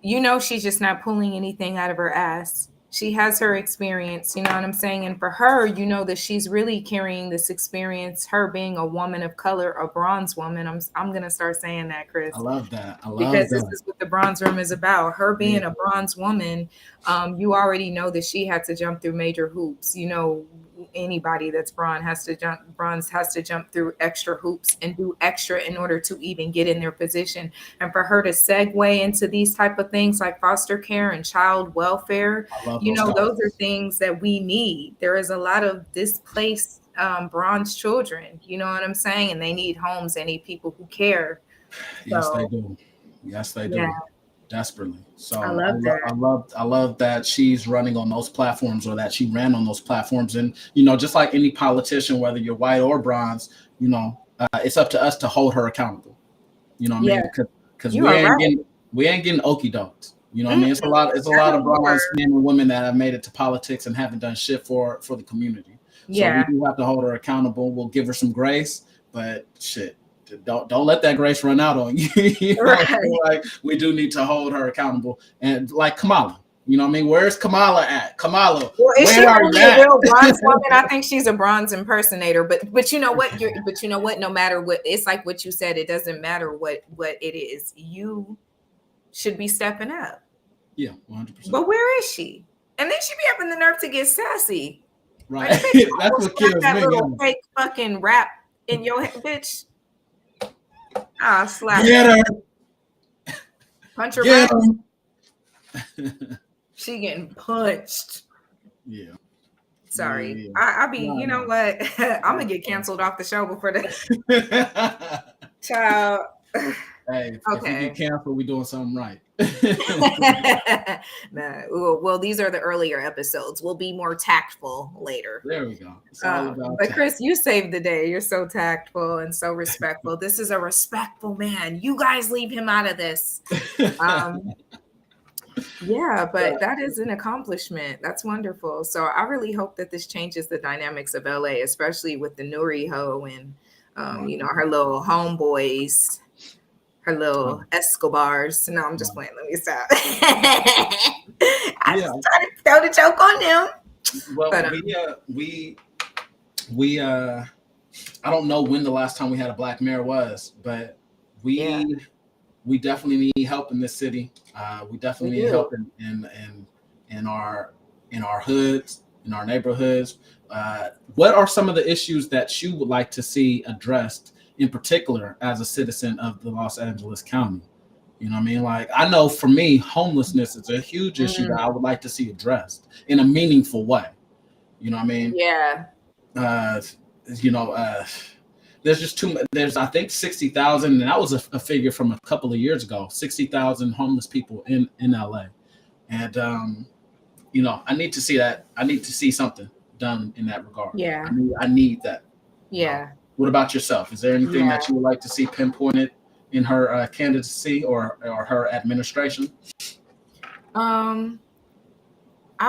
she's just not pulling anything out of her ass. She has her experience, you know what I'm saying? And for her, you know that she's really carrying this experience, her being a woman of color, a bronze woman. I'm going to start saying that, Chris. I love that. Because this is what the Bronze Room is about. Her being a bronze woman, you already know that she had to jump through major hoops. You know, anybody that's bronze has to jump through extra hoops and do extra in order to even get in their position. And for her to segue into these type of things like foster care and child welfare, you know, those are things that we need. There is a lot of displaced bronze children, you know what I'm saying? And they need homes, they need people who care. Yes, they do. Yes, they do. Yeah. Desperately. So I love that she's running on those platforms, or that she ran on those platforms. And, you know, just like any politician, whether you're white or bronze, you know, it's up to us to hold her accountable. You know what I mean? Because we ain't getting okie dokes. You know what I mean? It's a lot of bronze men and women that have made it to politics and haven't done shit for the community. So we do have to hold her accountable. We'll give her some grace, but shit. Don't let that grace run out on you. You know, like, we do need to hold her accountable. And like Kamala, you know what I mean? Where's Kamala at? Kamala, well, is she really a real bronze woman? I think she's a bronze impersonator. But you know what? No matter what, it's like what you said. It doesn't matter what it is. You should be stepping up. Yeah, 100%. But where is she? And then she be having the nerve to get sassy. Right. Like, that's what kills that me. Little fake fucking rap in your head, bitch. Ah, slap. Get her. Punch her back. She getting punched. Yeah. Sorry. I be, you know what? I'm gonna get canceled off the show before that. Child. Hey, if we get canceled, we doing something right. Nah. Well, these are the earlier episodes. We'll be more tactful later. There we go. It's all about but Chris, you saved the day. You're so tactful and so respectful. This is a respectful man. You guys leave him out of this. Yeah, but that is an accomplishment. That's wonderful. So I really hope that this changes the dynamics of LA, especially with the Nuri Ho and you know, her little homeboys. Her little Escobars. No, I'm just playing. Let me stop. I just tried to throw the joke on them. Well, but, we I don't know when the last time we had a black mayor was, but we definitely need help in this city. We definitely need help in our hoods, in our neighborhoods. What are some of the issues that you would like to see addressed, in particular, as a citizen of the Los Angeles County? You know what I mean? Like, I know for me, homelessness is a huge issue that I would like to see addressed in a meaningful way. You know what I mean? Yeah. You know, there's just too much. There's, I think, 60,000, and that was a figure from a couple of years ago, 60,000 homeless people in LA. And, you know, I need to see that. I need to see something done in that regard. Yeah. I need that. Yeah. What about yourself? Is there anything that you would like to see pinpointed in her candidacy or her administration? I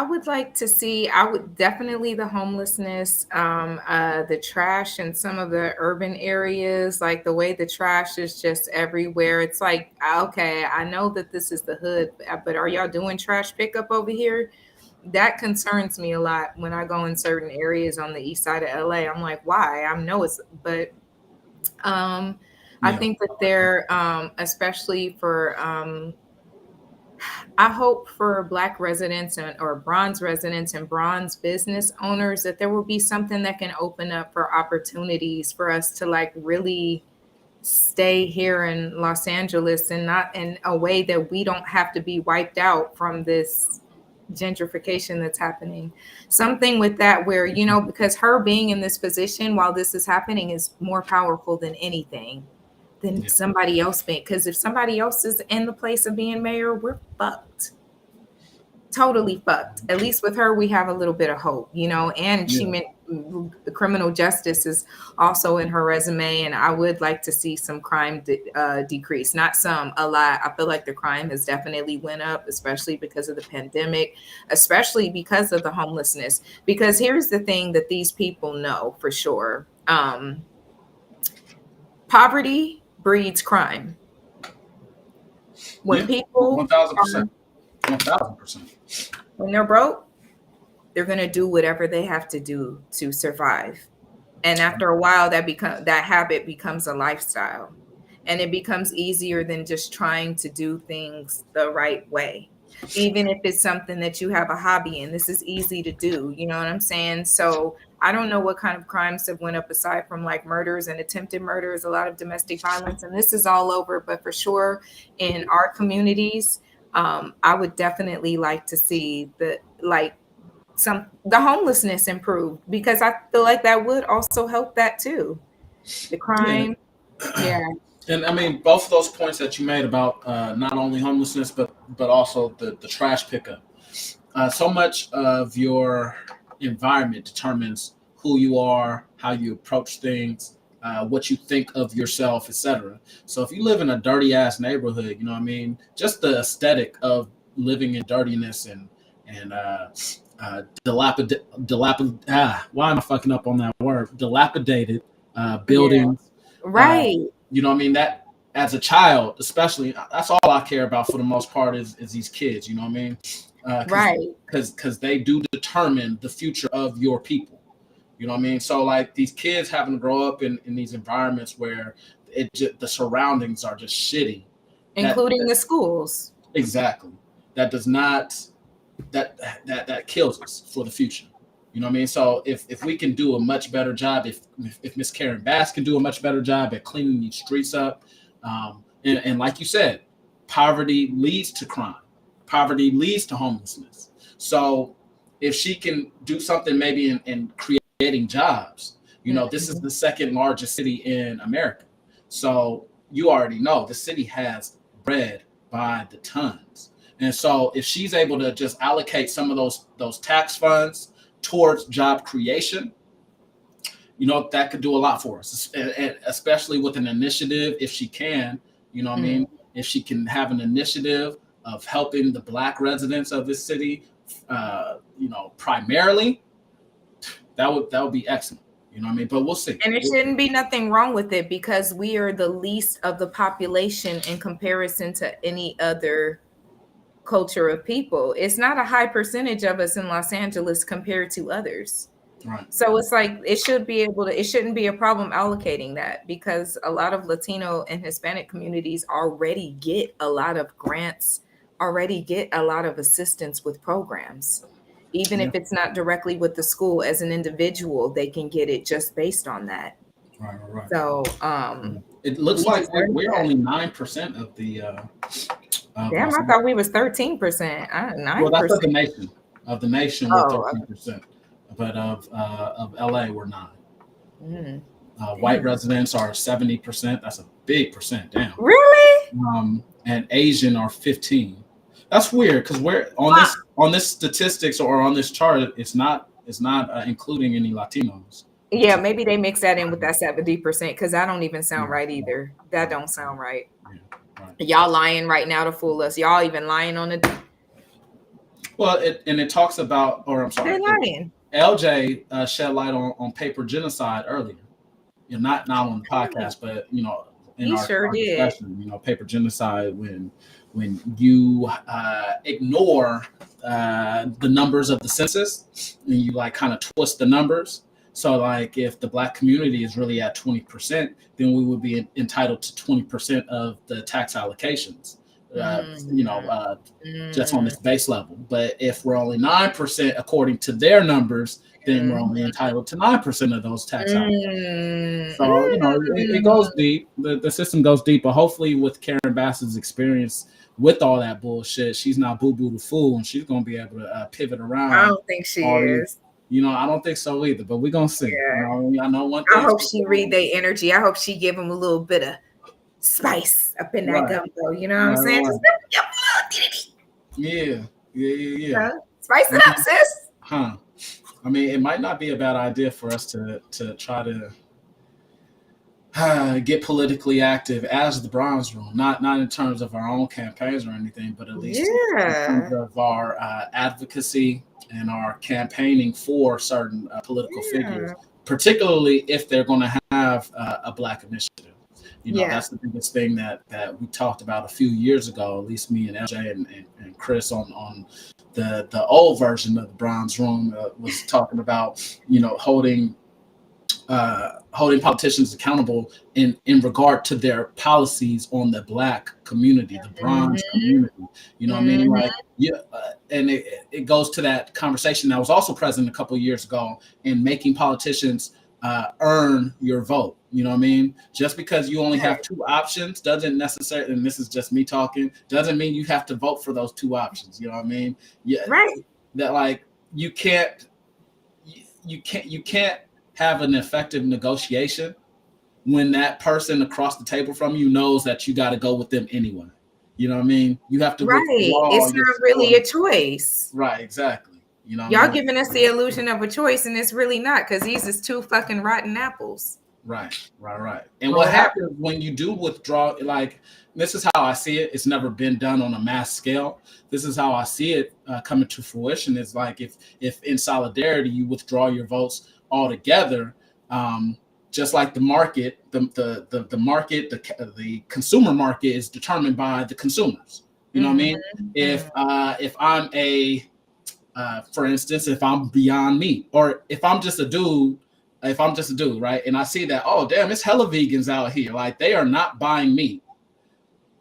would like to see, definitely the homelessness, the trash in some of the urban areas, like the way the trash is just everywhere. It's like, okay, I know that this is the hood, but are y'all doing trash pickup over here? That concerns me a lot when I go in certain areas on the east side of LA. I'm like, why? I know it's, but I think that they're, especially for, I hope for Black residents or bronze residents and bronze business owners that there will be something that can open up for opportunities for us to like really stay here in Los Angeles, and not in a way that we don't have to be wiped out from this gentrification that's happening. Something with that where, you know, because her being in this position while this is happening is more powerful than anything, than somebody else being, because if somebody else is in the place of being mayor, we're fucked. Totally fucked. At least with her, we have a little bit of hope, you know, and she meant the criminal justice is also in her resume. And I would like to see some crime decrease, not some, a lot. I feel like the crime has definitely went up, especially because of the pandemic, especially because of the homelessness. Because here's the thing that these people know for sure. Poverty breeds crime. When people 1,000%. 1,000%. When they're broke, they're going to do whatever they have to do to survive. And after a while, that habit becomes a lifestyle, and it becomes easier than just trying to do things the right way. Even if it's something that you have a hobby in, this is easy to do. You know what I'm saying? So I don't know what kind of crimes have went up aside from like murders and attempted murders, a lot of domestic violence, and this is all over. But for sure, in our communities, I would definitely like to see the homelessness improve, because I feel like that would also help that too. The crime, yeah. And I mean, both of those points that you made about not only homelessness, but also the trash pickup. So much of your environment determines who you are, how you approach things, what you think of yourself, etc. So if you live in a dirty ass neighborhood, you know what I mean, just the aesthetic of living in dirtiness and why am I fucking up on that word? Dilapidated buildings, right? You know what I mean? That as a child, especially, that's all I care about for the most part is these kids. You know what I mean? Right. Because they do determine the future of your people. You know what I mean? So like these kids having to grow up in these environments where the surroundings are just shitty, including the schools. Exactly. That does not that kills us for the future. You know what I mean? So if we can do a much better job, if Miss Karen Bass can do a much better job at cleaning these streets up, and like you said, poverty leads to crime. Poverty leads to homelessness. So if she can do something maybe in creating jobs, you know, this is the second largest city in America. So you already know the city has bread by the tons. And so if she's able to just allocate some of those tax funds towards job creation, you know, that could do a lot for us, and especially with an initiative, if she can, you know what I mean? If she can have an initiative of helping the Black residents of this city, you know, primarily, that would be excellent. You know what I mean? But we'll see. And there shouldn't be nothing wrong with it, because we are the least of the population in comparison to any other culture of people. It's not a high percentage of us in Los Angeles compared to others. Right. So it's like it shouldn't be a problem allocating that, because a lot of Latino and Hispanic communities already get a lot of grants, already get a lot of assistance with programs. Even if it's not directly with the school, as an individual, they can get it just based on that. Right. So it looks like we're only 9% of the damn, I thought we was 13%. 9%. Well, that's of the nation. Of the nation, we're 13%. But of LA, we're 9%. White residents are 70%. That's a big percent. Damn. Really? And Asian are 15%. That's weird, because we're on this statistics or on this chart, it's not including any Latinos. Yeah, maybe they mix that in with that 70%, because that don't even sound right either. That don't sound right. Right. Y'all lying right now to fool us. Y'all even lying on the. Well, it talks about, or I'm sorry, they're lying. LJ shed light on paper genocide earlier. You know, not on the podcast, but you know, in our discussion, you know, paper genocide when you ignore the numbers of the census and you like kind of twist the numbers. So like if the Black community is really at 20%, then we would be entitled to 20% of the tax allocations, you know, just on this base level. But if we're only 9% according to their numbers, then we're only entitled to 9% of those tax allocations. So, you know, it goes deep. The system goes deep, but hopefully with Karen Bass's experience with all that bullshit, she's not boo-boo the fool, and she's going to be able to pivot around. I don't think she is. You know, I don't think so either, but we're going to see. Yeah. I know one thing. I hope she read their energy. I hope she give them a little bit of spice up in that gumbo. You know what I'm saying? Yeah. Spice it up, sis. Huh. I mean, it might not be a bad idea for us to try to get politically active as the Bronze Room, not in terms of our own campaigns or anything, but at least in terms of our advocacy and our campaigning for certain political figures, particularly if they're going to have a Black initiative. You know, that's the biggest thing that we talked about a few years ago, at least me and LJ and Chris on the old version of the Bronze Room was talking about, you know, holding politicians accountable in regard to their policies on the Black community, the bronze community. You know what I mean? Like, and it goes to that conversation that was also present a couple of years ago in making politicians earn your vote. You know what I mean? Just because you only have two options doesn't necessarily, and this is just me talking, doesn't mean you have to vote for those two options. You know what I mean? Yeah. Right. That like you can't have an effective negotiation when that person across the table from you knows that you got to go with them anyway. You know what I mean? You have to It's not really a choice. Right, exactly. You know, y'all giving us the illusion of a choice, and it's really not, because these is two fucking rotten apples. Right. And what happens when you do withdraw, like, this is how I see it. It's never been done on a mass scale. This is how I see it coming to fruition. It's like if in solidarity you withdraw your votes altogether, just like the market, the market, the consumer market is determined by the consumers. You know what I mean? If I'm for instance, if I'm Beyond Meat, or if I'm just a dude, right? And I see that, oh damn, it's hella vegans out here. Like, they are not buying meat.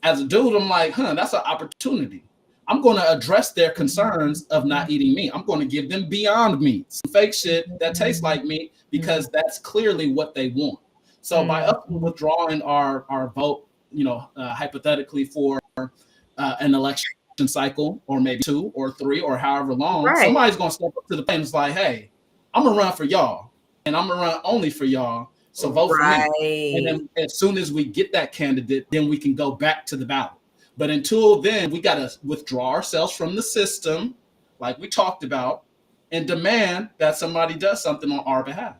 As a dude, I'm like, that's an opportunity. I'm going to address their concerns of not eating meat. I'm going to give them Beyond Meat, some fake shit that tastes like meat, because that's clearly what they want. So by us withdrawing our vote, you know, hypothetically for an election cycle, or maybe 2 or 3 or however long, somebody's going to step up to the plate and it's like, hey, I'm going to run for y'all, and I'm going to run only for y'all. So vote for me. And then as soon as we get that candidate, then we can go back to the ballot. But until then, we got to withdraw ourselves from the system, like we talked about, and demand that somebody does something on our behalf.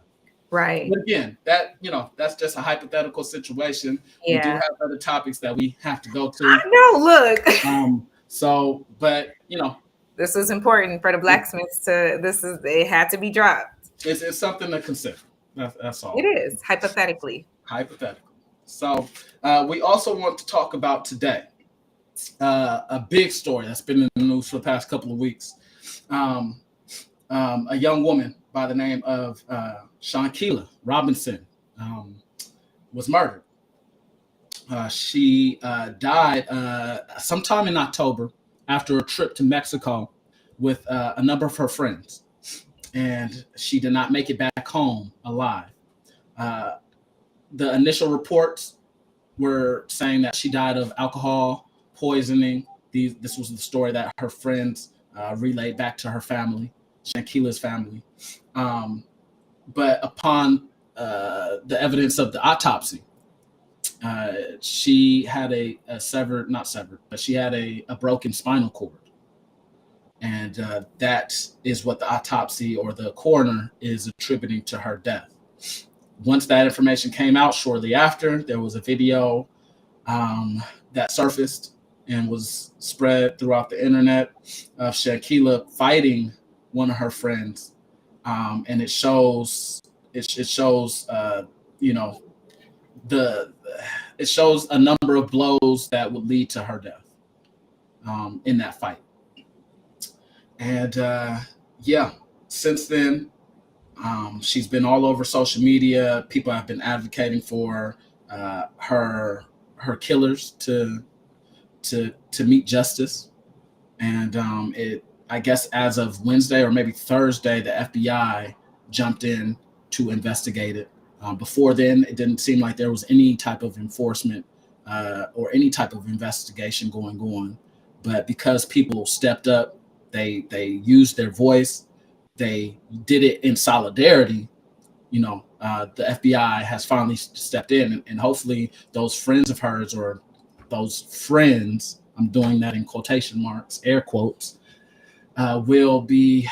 Right. But again, that, you know, that's just a hypothetical situation. We do have other topics that we have to go to. I know, look. So, but you know, this is important for the blacksmiths to. It had to be dropped. It's something to consider. That's all. It is hypothetically. So we also want to talk about today a big story that's been in the news for the past couple of weeks. A young woman by the name of Shanquella Robinson was murdered. She died sometime in October after a trip to Mexico with a number of her friends, and she did not make it back home alive. The initial reports were saying that she died of alcohol poisoning. This was the story that her friends relayed back to her family, Shanquella's family. But upon the evidence of the autopsy, she had she had a broken spinal cord. And that is what the autopsy or the coroner is attributing to her death. Once that information came out shortly after, there was a video that surfaced and was spread throughout the internet of Shanquella fighting one of her friends. And it shows it shows a number of blows that would lead to her death in that fight. And since then, she's been all over social media. People have been advocating for her killers to meet justice. And I guess as of Wednesday or maybe Thursday, the FBI jumped in to investigate it. Before then, it didn't seem like there was any type of enforcement or any type of investigation going on. But because people stepped up, they used their voice, they did it in solidarity, the FBI has finally stepped in, and hopefully those friends of hers, or those friends, I'm doing that in quotation marks, air quotes, will be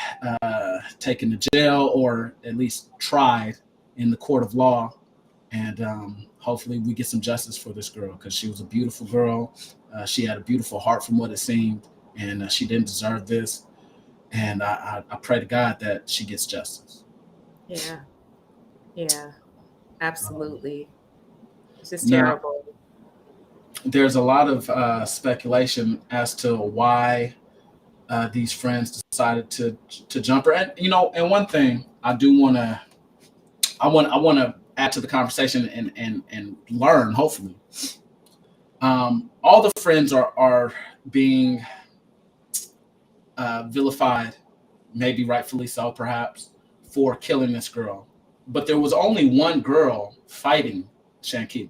taken to jail or at least tried in the court of law. And hopefully we get some justice for this girl, because she was a beautiful girl. She had a beautiful heart from what it seemed, and she didn't deserve this. And I pray to God that she gets justice. Yeah, absolutely. It's just terrible. there's a lot of speculation as to why these friends decided to jump her. And and one thing I do want to I want to add to the conversation and learn, hopefully. All the friends are being vilified, maybe rightfully so, perhaps, for killing this girl. But there was only one girl fighting Shanquella.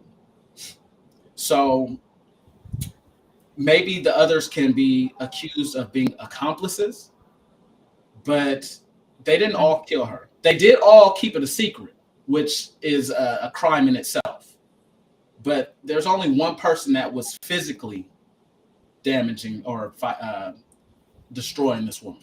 So maybe the others can be accused of being accomplices, but they didn't all kill her. They did all keep it a secret, which is a crime in itself. But there's only one person that was physically damaging or destroying this woman.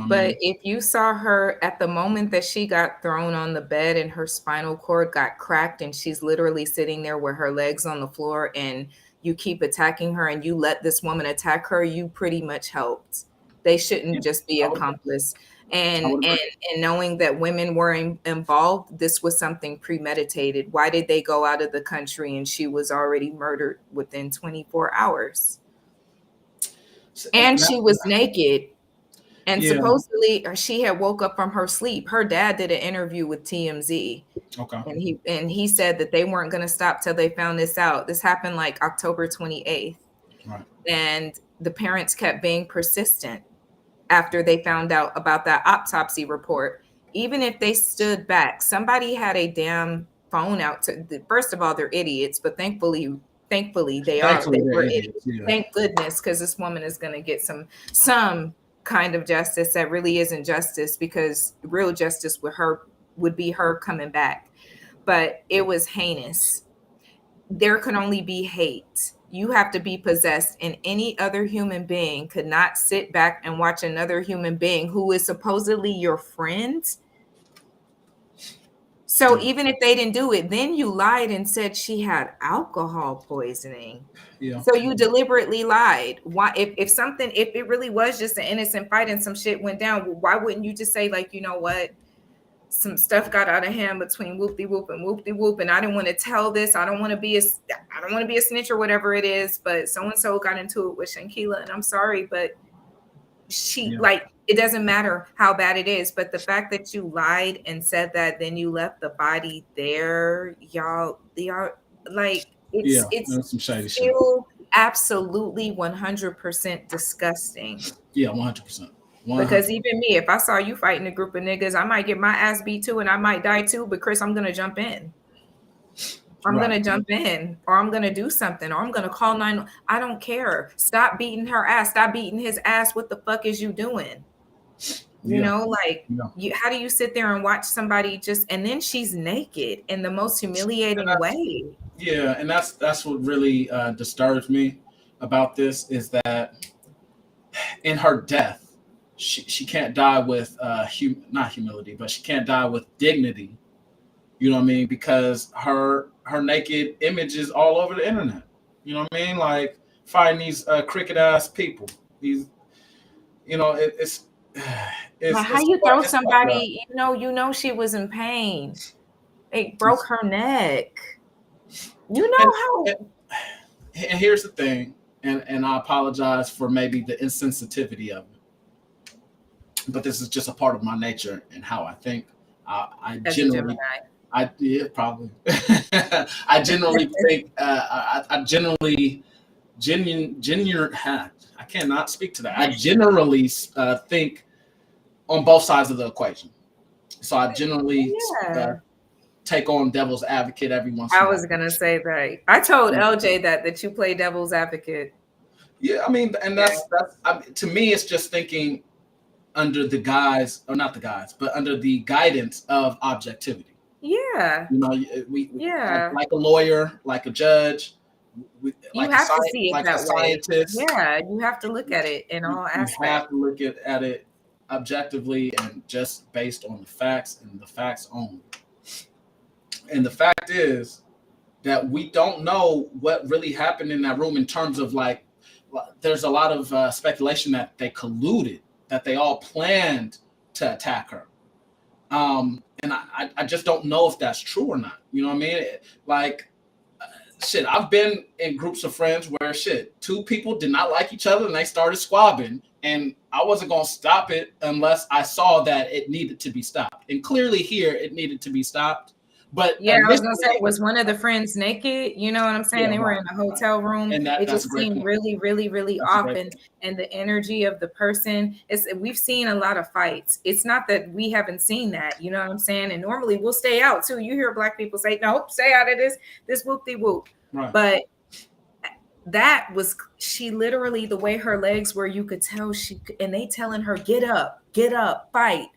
But if you saw her at the moment that she got thrown on the bed and her spinal cord got cracked and she's literally sitting there with her legs on the floor and you keep attacking her and you let this woman attack her, you pretty much helped. They shouldn't just be accomplice. And knowing that women were involved, this was something premeditated. Why did they go out of the country and she was already murdered within 24 hours? And she was naked. And supposedly she had woke up from her sleep. Her dad did an interview with TMZ. Okay. And he said that they weren't going to stop till they found this out. This happened like October 28th. Right. And the parents kept being persistent after they found out about that autopsy report. Even if they stood back, somebody had a damn phone out to, first of all, they're idiots, but thankfully they were idiots. Yeah. Thank goodness, because this woman is going to get some kind of justice that really isn't justice, because real justice would be her coming back. But it was heinous. There could only be hate. You have to be possessed, and any other human being could not sit back and watch another human being who is supposedly your friend. So even if they didn't do it, then you lied and said she had alcohol poisoning. Yeah. So you deliberately lied. Why, if it really was just an innocent fight and some shit went down, why wouldn't you just say, like, you know what? Some stuff got out of hand between whoop-de-whoop and whoop-de-whoop, and I didn't want to tell this. I don't want to be a snitch or whatever it is, but so-and-so got into it with Shanquella, and I'm sorry, but it doesn't matter how bad it is, but the fact that you lied and said that, then you left the body there, y'all like, it's some shady still shit. Absolutely 100% disgusting. Yeah, 100%. Because even me, if I saw you fighting a group of niggas, I might get my ass beat too, and I might die too. But Chris, I'm gonna jump in. I'm gonna jump in, or I'm gonna do something, or I'm gonna call 9. I don't care. Stop beating her ass. Stop beating his ass. What the fuck is you doing? You know, like, how do you sit there and watch somebody and then she's naked in the most humiliating way? Yeah, and that's what really disturbs me about this, is that in her death, she can't die with not humility, but she can't die with dignity. You know what I mean? Because her naked image is all over the internet. You know what I mean? Like, fighting these cricket ass people. These, it's how you throw somebody? You know she was in pain. It broke her neck. You know how. And here's the thing, and I apologize for maybe the insensitivity of it, but this is just a part of my nature and how I think. I generally think I cannot speak to that. I generally think on both sides of the equation. So I generally take on devil's advocate every once in a while. I was gonna say that. I told LJ that you play devil's advocate. Yeah, I mean, and that's to me, it's just thinking under the guise, or not the guise, but under the guidance of objectivity. Yeah. We like a lawyer, like a judge. You have to see it that way. Yeah, you have to look at it in all aspects. You have to look at it objectively and just based on the facts and the facts only. And the fact is that we don't know what really happened in that room in terms of, like, there's a lot of speculation that they colluded, that they all planned to attack her. And I just don't know if that's true or not. You know what I mean? Like, shit, I've been in groups of friends where shit, two people did not like each other and they started squabbing, and I wasn't gonna stop it unless I saw that it needed to be stopped. And clearly here it needed to be stopped. But yeah, I was gonna say, was one of the friends naked? You know what I'm saying? They were in a hotel room. And it just seemed really, really, really off. And the energy of the person is, we've seen a lot of fights. It's not that we haven't seen that, you know what I'm saying? And normally we'll stay out too. You hear Black people say, nope, stay out of this whoop-de-whoop. Right. But that was, she literally, the way her legs were, you could tell and they telling her, get up, fight.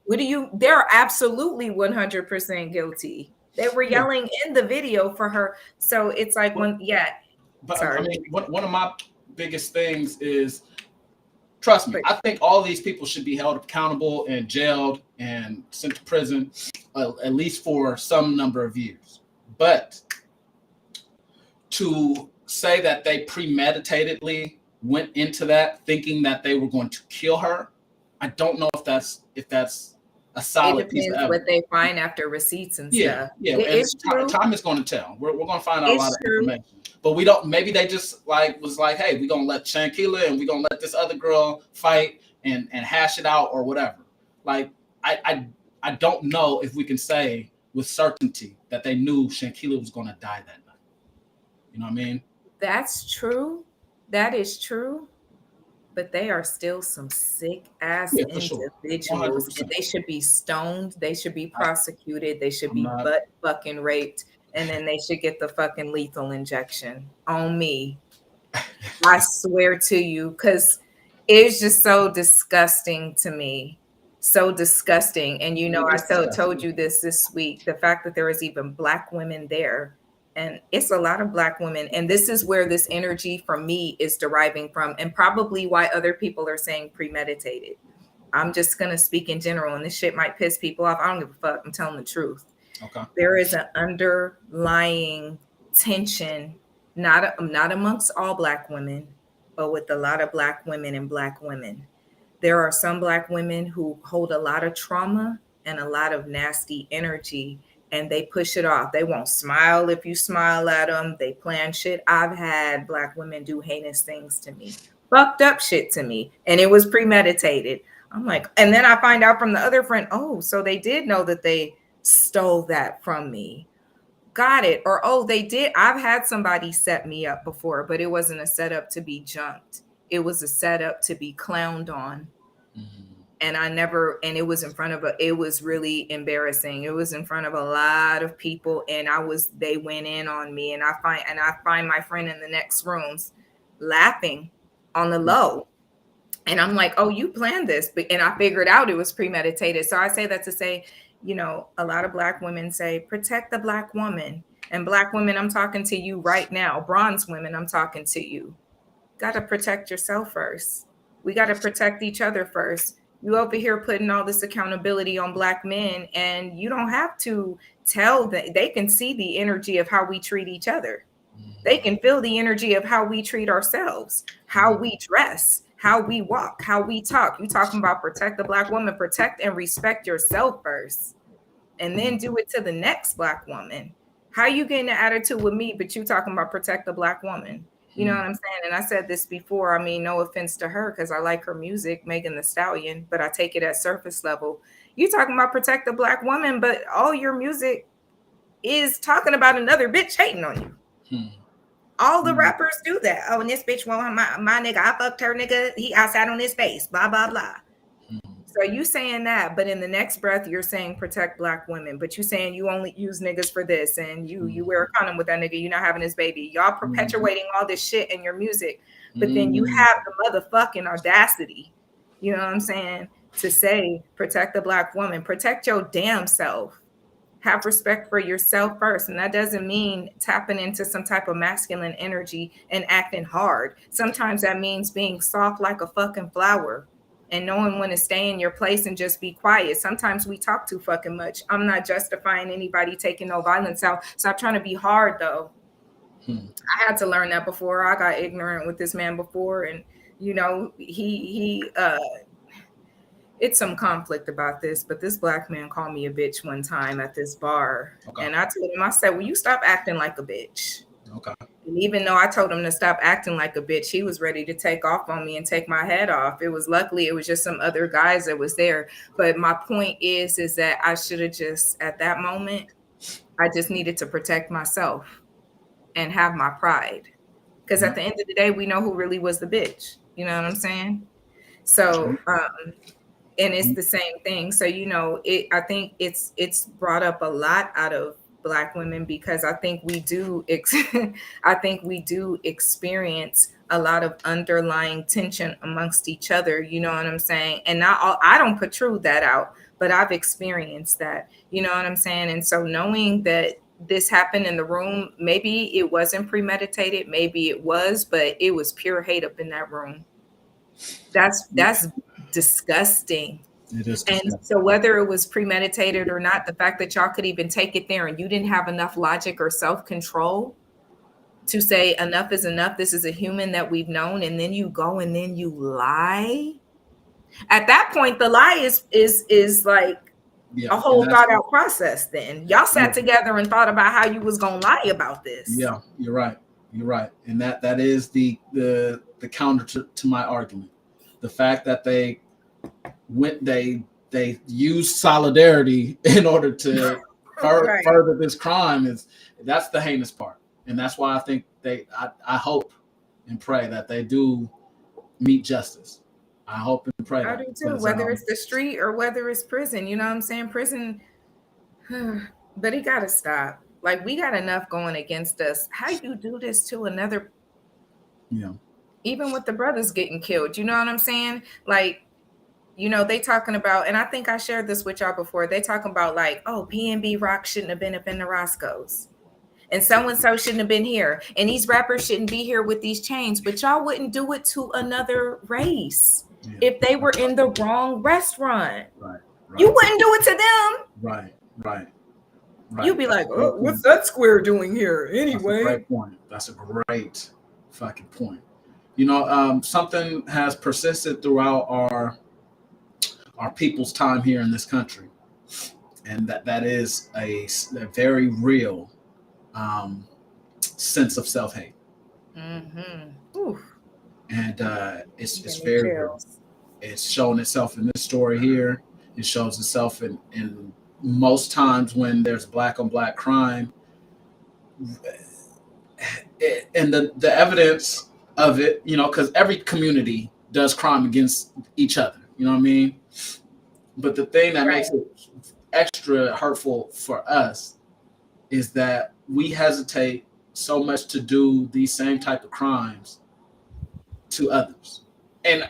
They're absolutely 100% guilty. They were yelling in the video for her. So it's like, sorry. I mean, one of my biggest things is, trust me, I think all these people should be held accountable and jailed and sent to prison, at least for some number of years. But to say that they premeditatedly went into that thinking that they were going to kill her, I don't know if that's a solid piece of evidence. What they find after receipts and stuff. Yeah, and time is going to tell. We're going to find out a lot of information. But we don't. Maybe they just was like, hey, we're gonna let Shanquella and we're gonna let this other girl fight and hash it out or whatever. Like I don't know if we can say with certainty that they knew Shanquella was gonna die that night. You know what I mean? That's true. That is true. But they are still some sick ass individuals. Sure. They should be stoned. They should be prosecuted. They should be butt fucking raped. And then they should get the fucking lethal injection on me. I swear to you, because it's just so disgusting to me. So disgusting. And you know, I told you this week, the fact that there is even Black women there. And it's a lot of Black women. And this is where this energy from me is deriving from, and probably why other people are saying premeditated. I'm just going to speak in general, and this shit might piss people off. I don't give a fuck. I'm telling the truth. Okay. There is an underlying tension, not amongst all Black women, but with a lot of Black women and Black women. There are some Black women who hold a lot of trauma and a lot of nasty energy, and they push it off. They won't smile if you smile at them. They plan shit. I've had Black women do heinous things to me, fucked up shit to me, and it was premeditated. I'm like, and then I find out from the other friend, oh, so they did know that they stole that from me. Got it. Or, oh, they did. I've had somebody set me up before, but it wasn't a setup to be jumped. It was a setup to be clowned on. Mm-hmm. And it was in front of it was really embarrassing. It was in front of a lot of people, and they went in on me, and I find my friend in the next rooms laughing on the low. And I'm like, oh, you planned this. And I figured out it was premeditated. So I say that to say, you know, a lot of Black women say, protect the Black woman. And Black women, I'm talking to you right now. Bronze women, I'm talking to you. Got to protect yourself first. We got to protect each other first. You over here putting all this accountability on Black men, and you don't have to tell them. They can see the energy of how we treat each other. They can feel the energy of how we treat ourselves, how we dress, how we walk, how we talk. You talking about protect the Black woman, protect and respect yourself first, and then do it to the next Black woman. How you getting an attitude with me, but you talking about protect the Black woman? You know what I'm saying? And I said this before. I mean, no offense to her, because I like her music, Megan Thee Stallion, but I take it at surface level. You talking about protect the Black woman, but all your music is talking about another bitch hating on you. All the rappers do that. Oh, and this bitch want my nigga. I fucked her nigga. He outside on his face. Blah, blah, blah. So you saying that, but in the next breath, you're saying protect Black women, but you saying you only use niggas for this, and you wear a condom with that nigga, you're not having his baby. Y'all perpetuating all this shit in your music, but then you have the motherfucking audacity, you know what I'm saying, to say protect the Black woman, protect your damn self. Have respect for yourself first. And that doesn't mean tapping into some type of masculine energy and acting hard. Sometimes that means being soft like a fucking flower and knowing when to stay in your place and just be quiet. Sometimes we talk too fucking much. I'm not justifying anybody taking no violence out. Stop trying to be hard though. I had to learn that before. I got ignorant with this man before. And, you know, he it's some conflict about this, but this black man called me a bitch one time at this bar. Okay. And I told him, I said, will you stop acting like a bitch? Okay. And even though I told him to stop acting like a bitch, he was ready to take off on me and take my head off. It was luckily, it was just some other guys that was there. But my point is that I should have just, at that moment, I just needed to protect myself and have my pride. Because at the end of the day, we know who really was the bitch. You know what I'm saying? So, and it's the same thing. So, you know, I think it's brought up a lot out of Black women, because I think we do experience a lot of underlying tension amongst each other. You know what I'm saying? And not all, I don't protrude that out, but I've experienced that. You know what I'm saying? And so knowing that this happened in the room, maybe it wasn't premeditated, maybe it was, but it was pure hate up in that room. That's disgusting. It is disgusting. And so whether it was premeditated or not, the fact that y'all could even take it there and you didn't have enough logic or self-control to say enough is enough, this is a human that we've known, and then you go and then you lie. At that point, the lie is like a whole thought out process. Then y'all sat together and thought about how you was gonna lie about this. Yeah, you're right. You're right. And that is the counter to my argument. The fact that they used solidarity in order to further this crime that's the heinous part. And that's why I think I hope and pray that they do meet justice. I hope and pray. I do too, whether it's the street or whether it's prison. You know what I'm saying? Prison, but it gotta stop. Like, we got enough going against us. How you do this to another? Yeah. Even with the brothers getting killed, you know what I'm saying? Like, you know, they talking about, and I think I shared this with y'all before. They talking about like, oh, PNB Rock shouldn't have been up in the Roscoe's, and so shouldn't have been here, and these rappers shouldn't be here with these chains. But y'all wouldn't do it to another race if they were in the wrong restaurant. Right. You wouldn't do it to them. Right. You'd be like, oh, what's that square doing here anyway? That's a great point. That's a great fucking point. You know, something has persisted throughout our people's time here in this country, and that is a very real sense of self-hate. Mm-hmm. And it's very real. It's shown itself in this story here. It shows itself in most times when there's black on black crime, and the evidence of it, you know, because every community does crime against each other, you know what I mean? But the thing that makes it extra hurtful for us is that we hesitate so much to do these same type of crimes to others, and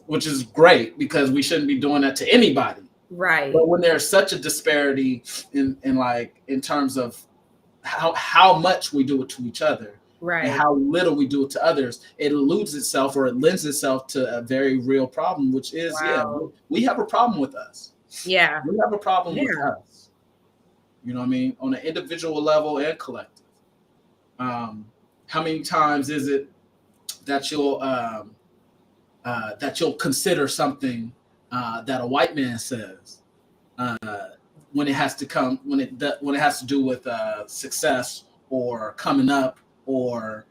which is great, because we shouldn't be doing that to anybody. Right. But when there's such a disparity in terms of how much we do it to each other, right, and how little we do it to others, it eludes itself, or it lends itself to a very real problem, which is we have a problem with us. Yeah. We have a problem with us. You know what I mean? On an individual level and collective. How many times is it that you'll consider something that a white man says when it has to do with success or coming up or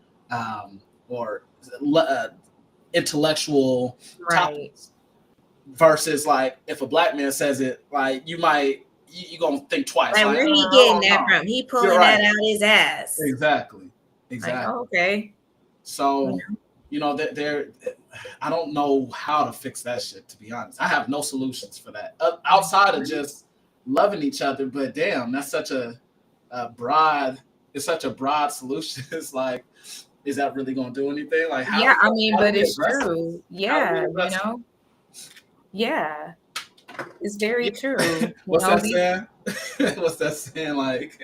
intellectual topics, versus like if a black man says it, like you're gonna think twice. Like, where he getting that from? He pulling that out his ass. Exactly. Like, okay. So you know, I don't know how to fix that shit, to be honest. I have no solutions for that outside of just loving each other. But damn, that's such a broad solution. It's like, is that really going to do anything? Like, but it's true. Yeah, you know. Yeah, it's very true. What's that saying? What's that saying? Like,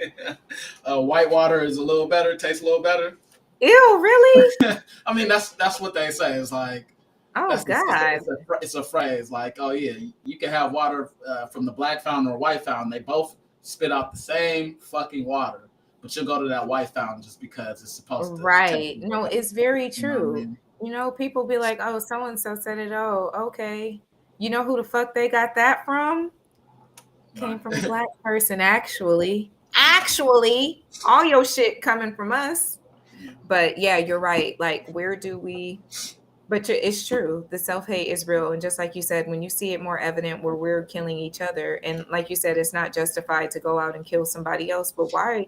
white water is a little better, tastes a little better. Ew, really? I mean, that's what they say. It's like, oh God, it's a phrase. Like, oh yeah, you can have water from the black fountain or white fountain. They both spit out the same fucking water, but you'll go to that white fountain just because it's supposed to. Right? No, it's very true. You know, people be like, oh, so and so said it. Oh, okay. You know who the fuck they got that from? Came from a Black person, actually. Actually, all your shit coming from us. But yeah, you're right. Like, where do we? But it's true. The self-hate is real. And just like you said, when you see it more evident where we're killing each other, and like you said, it's not justified to go out and kill somebody else. But why?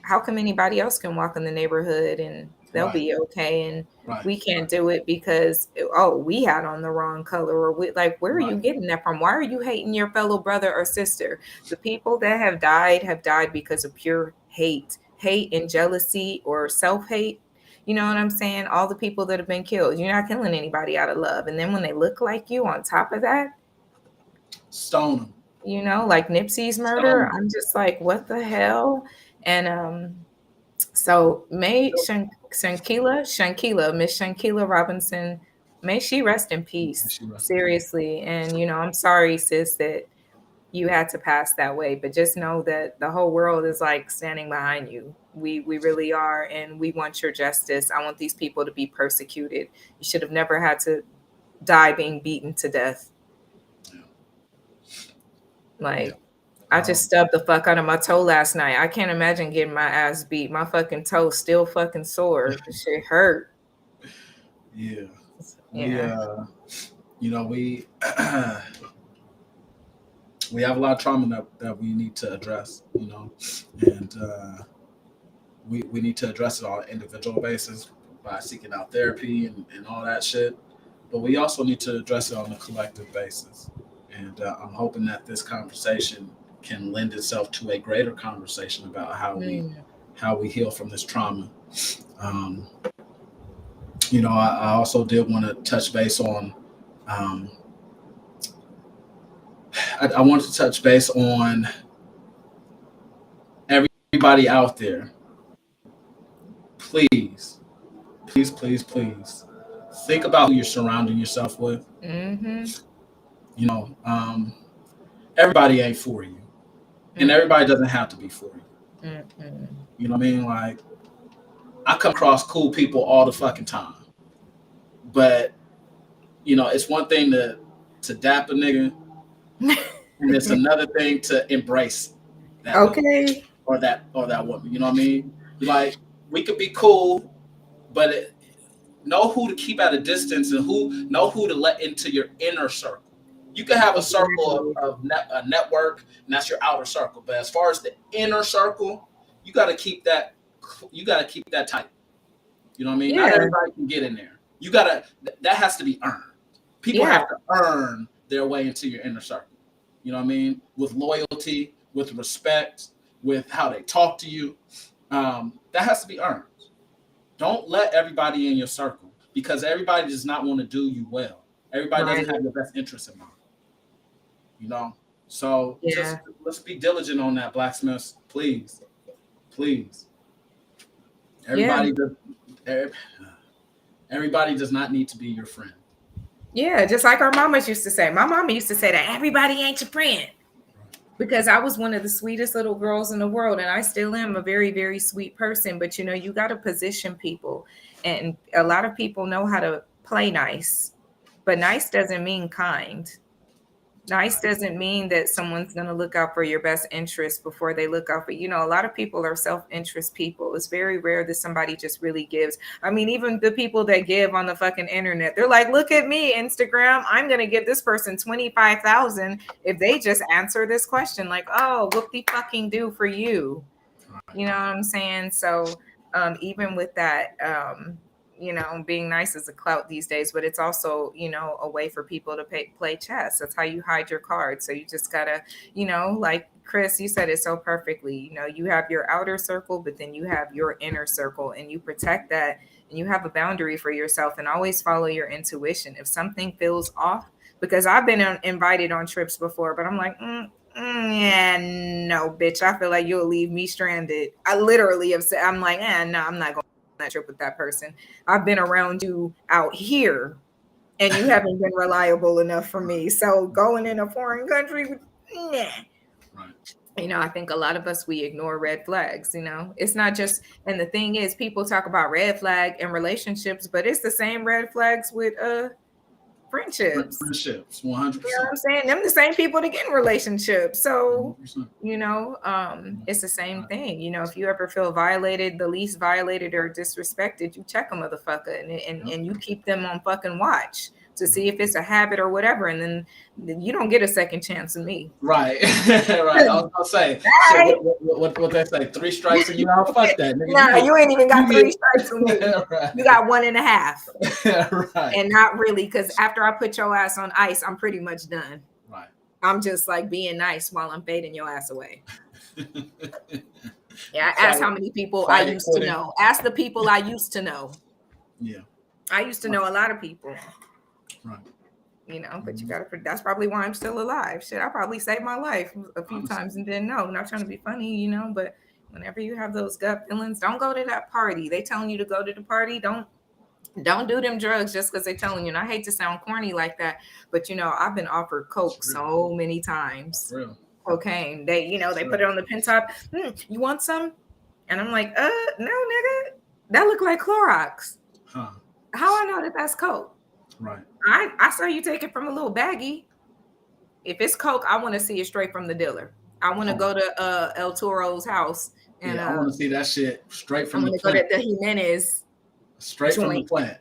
How come anybody else can walk in the neighborhood and they'll be okay, and we can't do it because we had on the wrong color, or where are you getting that from? Why are you hating your fellow brother or sister? The people that have died because of pure hate and jealousy or self-hate. You know what I'm saying? All the people that have been killed, you're not killing anybody out of love. And then when they look like you on top of that, stone them. You know, like Nipsey's murder. I'm just like, what the hell? And so may Shanquella, Miss Shanquella Robinson, may she rest in peace. Seriously. And, you know, I'm sorry, sis, that you had to pass that way, but just know that the whole world is like standing behind you. We really are, and we want your justice. I want these people to be persecuted. You should have never had to die being beaten to death. Like, I just stubbed the fuck out of my toe last night. I can't imagine getting my ass beat. My fucking toe still fucking sore. The shit hurt. Yeah. You know, we have a lot of trauma that we need to address, you know, and we need to address it on an individual basis by seeking out therapy and all that shit. But we also need to address it on a collective basis. And I'm hoping that this conversation can lend itself to a greater conversation about how we heal from this trauma. You know, I also did want to touch base on. I wanted to touch base on everybody out there. Please, think about who you're surrounding yourself with. Mm-hmm. You know, everybody ain't for you, and everybody doesn't have to be for you. Mm-hmm. You know what I mean? Like, I come across cool people all the fucking time, but you know, it's one thing to dap a nigga, and it's another thing to embrace that nigga, or that woman. You know what I mean? Like, we could be cool, but know who to keep at a distance and know who to let into your inner circle. You can have a circle of a network, and that's your outer circle. But as far as the inner circle, you got to keep that. You got to keep that tight. You know what I mean? Yeah. Not everybody can get in there. You gotta. That has to be earned. People have to earn their way into your inner circle. You know what I mean? With loyalty, with respect, with how they talk to you. That has to be earned. Don't let everybody in your circle, because everybody does not want to do you well. Everybody doesn't have your best interest in mind. You know? So just let's be diligent on that, blacksmiths. Please. Everybody does not need to be your friend. Yeah, just like our mamas used to say. My mama used to say that everybody ain't your friend. Because I was one of the sweetest little girls in the world, and I still am a very, very sweet person. But, you know, you got to position people. And a lot of people know how to play nice. But nice doesn't mean kind. Nice doesn't mean that someone's going to look out for your best interest before they look out for, you know, a lot of people are self-interest people. It's very rare that somebody just really gives. I mean, even the people that give on the fucking internet, they're like, look at me, Instagram. I'm going to give this person 25,000 if they just answer this question. Like, oh, what the fucking do for you? You know what I'm saying? So even with that, you know, being nice is a clout these days, but it's also, you know, a way for people to play chess. That's how you hide your cards. So you just gotta, you know, like Chris, you said it so perfectly. You know, you have your outer circle, but then you have your inner circle, and you protect that, and you have a boundary for yourself, and always follow your intuition. If something feels off, because I've been invited on trips before, but I'm like, yeah, no, bitch. I feel like you'll leave me stranded. I literally have said, I'm like, no, I'm not going that trip with that person. I've been around you out here, and you haven't been reliable enough for me. So going in a foreign country, nah. Right. You know, I think a lot of us, we ignore red flags. You know, it's not just, and the thing is, people talk about red flag in relationships, but it's the same red flags with friendships. Friendships, 100%. You know what I'm saying? Them the same people that get in relationships. So, 100%. you know, it's the same thing. You know, if you ever feel violated, the least violated or disrespected, you check a motherfucker and you keep them on fucking watch to see if it's a habit or whatever. And then you don't get a second chance with me. Right. Right. I was gonna say, so what they say, 3 strikes and you out. Fuck that, nigga. No, you ain't even got 3 strikes with me. Right. You got 1.5. Right. And not really, because after I put your ass on ice, I'm pretty much done. Right. I'm just like being nice while I'm fading your ass away. Yeah, ask how many people I used to know. Ask the people I used to know. Yeah. I used to know a lot of people. Right. You know, but you gotta, that's probably why I'm still alive. Shit, I probably saved my life a few times and didn't know. Not trying to be funny, you know, but whenever you have those gut feelings, don't go to that party. They telling you to go to the party. Don't do them drugs just because they're telling you. And I hate to sound corny like that, but you know, I've been offered coke so many times. Cocaine. They, you know, they put it on the pen top. You want some? And I'm like, no, nigga. That look like Clorox. Huh. How I know that that's coke? Right. I saw you take it from a little baggie. If it's coke, I want to see it straight from the dealer. I want to go to El Toro's house and I want to see that shit straight from the plant. Go to the Jimenez. Straight from the plant.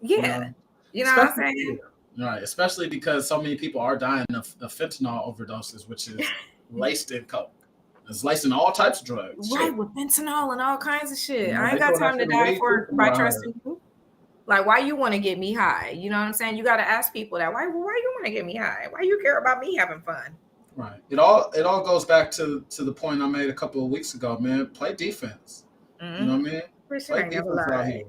Yeah. You know what I'm saying? Right. Especially because so many people are dying of fentanyl overdoses, which is laced in coke. It's laced in all types of drugs. Right, with fentanyl and all kinds of shit. You know, I ain't got time to die by trusting you. Like, why you want to get me high? You know what I'm saying? You got to ask people that. Why you want to get me high? Why you care about me having fun? Right. It all goes back to the point I made a couple of weeks ago, man. Play defense. Mm-hmm. You know what I mean? Play defense out here.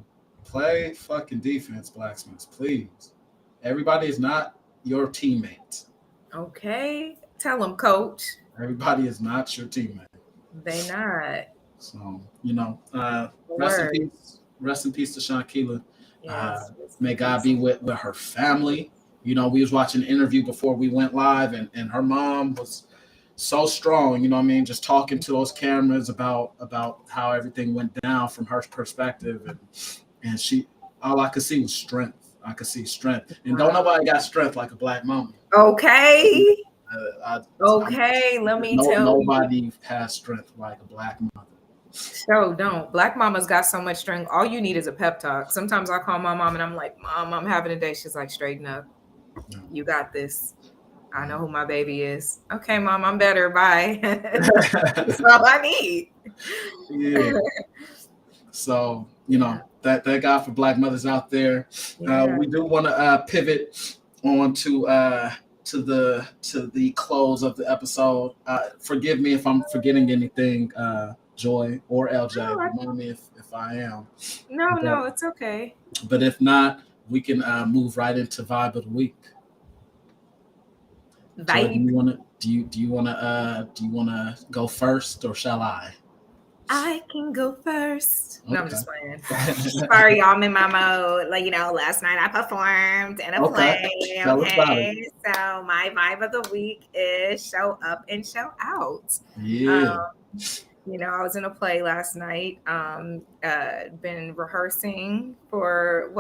Play fucking defense, Blacksmiths, please. Everybody is not your teammate. Okay. Tell them, coach. Everybody is not your teammate. They not. So, you know, rest in peace to Shaquilla. Yes, may God be with her family. You know, we was watching an interview before we went live, and her mom was so strong, you know what I mean, just talking to those cameras about how everything went down from her perspective, and she, all I could see was strength. I could see strength, and don't nobody got strength like a black mama. Okay. Let me tell you. Nobody has strength like a black mother. So don't. Black mamas got so much strength. All you need is a pep talk. Sometimes I call my mom and I'm like, Mom, I'm having a day. She's like, straighten up. You got this. I know who my baby is. Okay, Mom, I'm better. Bye. That's all I need. Yeah. So, you know, that God for black mothers out there. Yeah. We do want to pivot on to the close of the episode. Forgive me if I'm forgetting anything, Joy or LJ. Remind me if I am. No, it's okay. But if not, we can move right into Vibe of the Week. Vibe. Joy, do you wanna go first, or shall I? I can go first. Okay. No, I'm just playing. Sorry, y'all, I'm in my mode. Like, you know, last night I performed in a play. Okay. So my vibe of the week is show up and show out. Yeah. You know, I was in a play last night. Been rehearsing for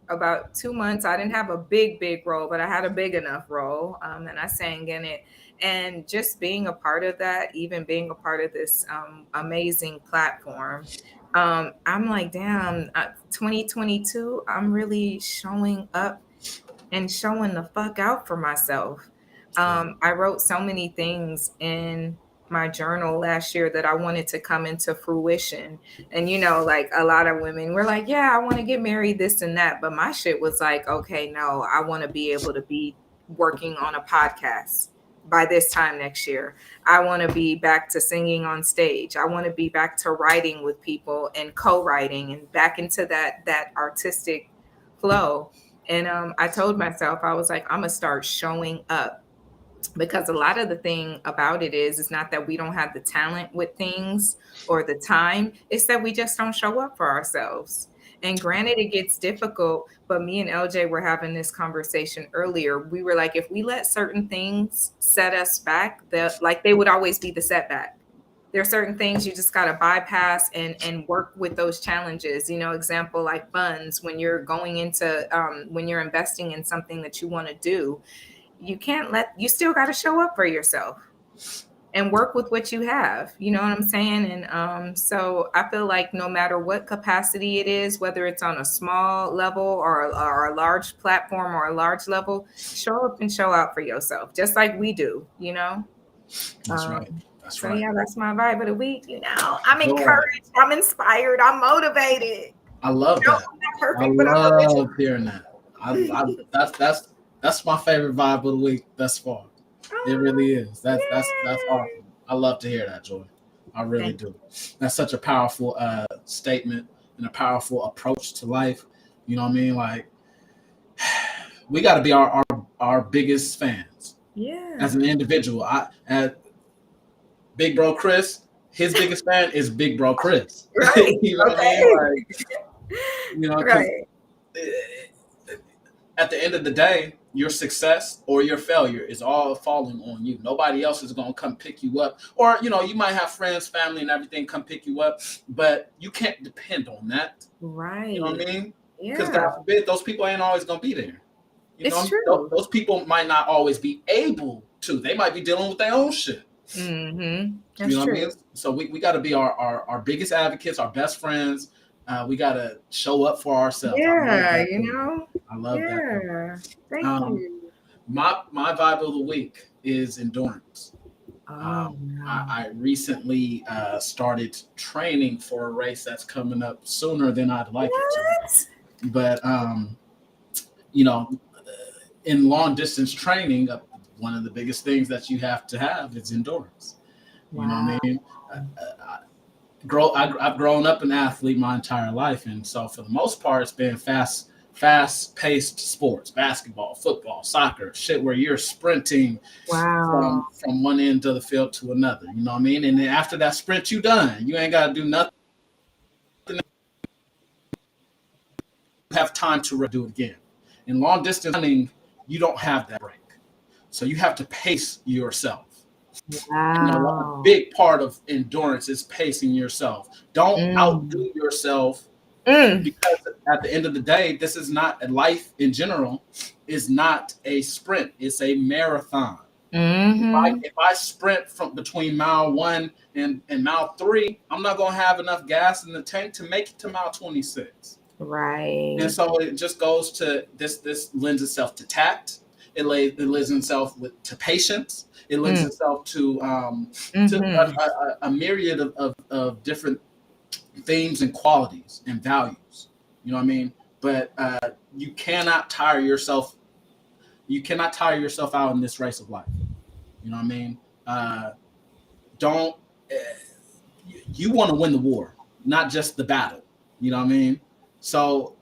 about 2 months. I didn't have a big role, but I had a big enough role. And I sang in it. And just being a part of that, even being a part of this amazing platform, I'm like, damn, 2022, I'm really showing up and showing the fuck out for myself. I wrote so many things in my journal last year that I wanted to come into fruition. And, you know, like a lot of women were like, yeah, I want to get married, this and that. But my shit was like, okay, no, I want to be able to be working on a podcast by this time next year. I want to be back to singing on stage. I want to be back to writing with people and co-writing and back into that artistic flow. And I told myself, I was like, I'm going to start showing up. Because a lot of the thing about it is, it's not that we don't have the talent with things or the time. It's that we just don't show up for ourselves. And granted, it gets difficult. But me and LJ were having this conversation earlier. We were like, if we let certain things set us back, they would always be the setback. there are certain things you just got to bypass and work with those challenges. Example like funds, when you're going into when you're investing in something that you want to do, you still got to show up for yourself and work with what you have. You know what I'm saying? And so I feel like no matter what capacity it is, whether it's on a small level or a large platform or a large level, show up and show out for yourself, just like we do, That's right. That's right. Yeah, that's my vibe of the week. I'm encouraged, I'm inspired, I'm motivated. I love that. Perfect, I love hearing that. That's my favorite vibe of the week thus far. It really is. That's awesome. I love to hear that, Joy. I really do. That's such a powerful statement and a powerful approach to life. You know what I mean? Like, we got to be our biggest fans. Yeah. As an individual, Big Bro Chris, his biggest fan is Big Bro Chris. Right. You know what I mean? Like, right. At the end of the day, your success or your failure is all falling on you. Nobody else is going to come pick you up. Or, you might have friends, family, and everything come pick you up, but you can't depend on that. Right. You know what I mean? Yeah. Because God forbid, those people ain't always going to be there. It's true. Those people might not always be able to. They might be dealing with their own shit. Mm-hmm. That's you know true. What I mean? So we got to be our biggest advocates, our best friends. We got to show up for ourselves. Yeah, I love that. Thank you. My vibe of the week is endurance. No. I recently started training for a race that's coming up sooner than I'd like it to. But in long distance training, one of the biggest things that you have to have is endurance. You know what I mean? I've grown up an athlete my entire life, and so for the most part, it's been fast-paced sports: basketball, football, soccer, shit where you're sprinting from one end of the field to another. You know what I mean? And then after that sprint, you done. You ain't got to do nothing. You have time to do it again. In long distance running, you don't have that break, so you have to pace yourself. Wow. A big part of endurance is pacing yourself. Don't outdo yourself, because at the end of the day, this is not life in general is not a sprint. It's a marathon. Mm-hmm. If I sprint from between mile 1 and mile 3, I'm not going to have enough gas in the tank to make it to mile 26. Right. And so it just goes to this lends itself to tact. It lends itself to patience. It lends itself to a myriad of different themes and qualities and values. You know what I mean? But you cannot tire yourself. You cannot tire yourself out in this race of life. You know what I mean? You want to win the war, not just the battle. You know what I mean? So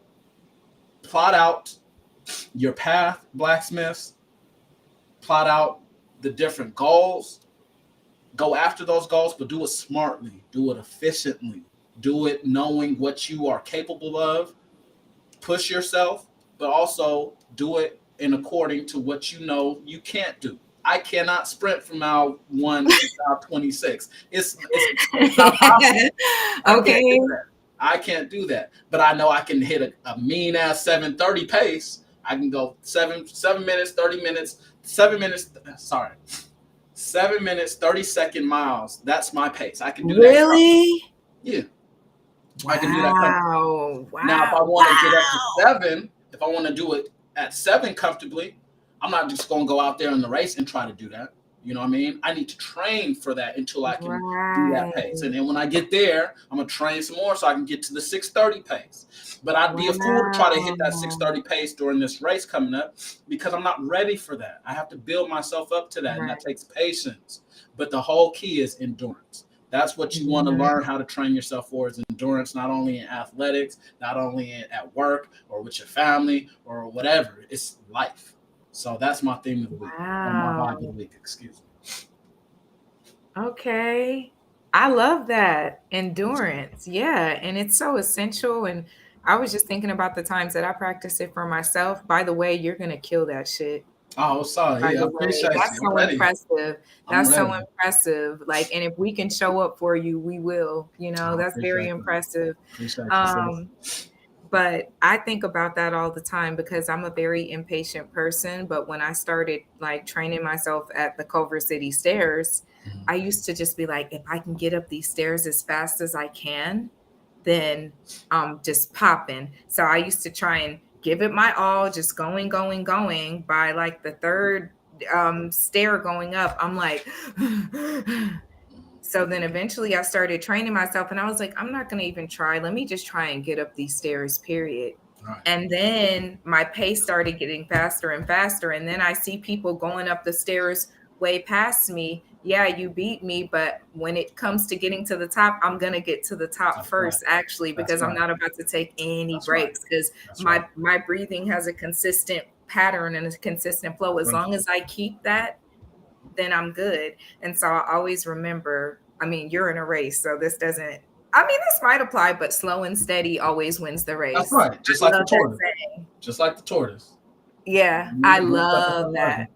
plot out your path, blacksmiths. Plot out the different goals. Go after those goals, but do it smartly. Do it efficiently. Do it knowing what you are capable of. Push yourself, but also do it in according to what you know you can't do. I cannot sprint from mile 1 to mile 26. It's not possible. Okay. I can't do that. But I know I can hit a mean ass 7:30 pace. I can go 7 minutes, 30 minutes, 7 minutes, 30-second miles. That's my pace. I can do that. Really? Yeah. Wow. I can do that. Wow. Now, if I want to get up to 7, if I want to do it at 7 comfortably, I'm not just going to go out there in the race and try to do that. You know what I mean? I need to train for that until I can do that pace. And then when I get there, I'm going to train some more so I can get to the 6:30 pace. But I'd be a fool to try to hit that 6:30 pace during this race coming up because I'm not ready for that. I have to build myself up to that, and that takes patience. But the whole key is endurance. That's what you want to learn how to train yourself for is endurance, not only in athletics, not only at work or with your family or whatever. It's life. So that's my theme of the week. My vibe of the week, excuse me. Okay. I love that. Endurance. Yeah. And it's so essential. And I was just thinking about the times that I practice it for myself. By the way, you're going to kill that shit. Oh, sorry. Yeah, I appreciate That's you. so impressive. That's so ready. impressive. Like, and if we can show up for you, we will. You know, that's very impressive. But I think about that all the time because I'm a very impatient person. But when I started like training myself at the Culver City stairs, I used to just be like, if I can get up these stairs as fast as I can, then I'm just popping. So I used to try and give it my all, just going. By like the third stair going up, I'm like, so then eventually I started training myself and I was like, I'm not going to even try. Let me just try and get up these stairs, period. Right. And then my pace started getting faster and faster. And then I see people going up the stairs way past me. Yeah, you beat me. But when it comes to getting to the top, I'm going to get to the top first, actually, because I'm not about to take any breaks because my breathing has a consistent pattern and a consistent flow. As long as I keep that, then I'm good. And so I always remember, I mean, you're in a race, so this doesn't, I mean, this might apply, but slow and steady always wins the race. That's right. Just like the tortoise. Just like the tortoise. Yeah, I love that.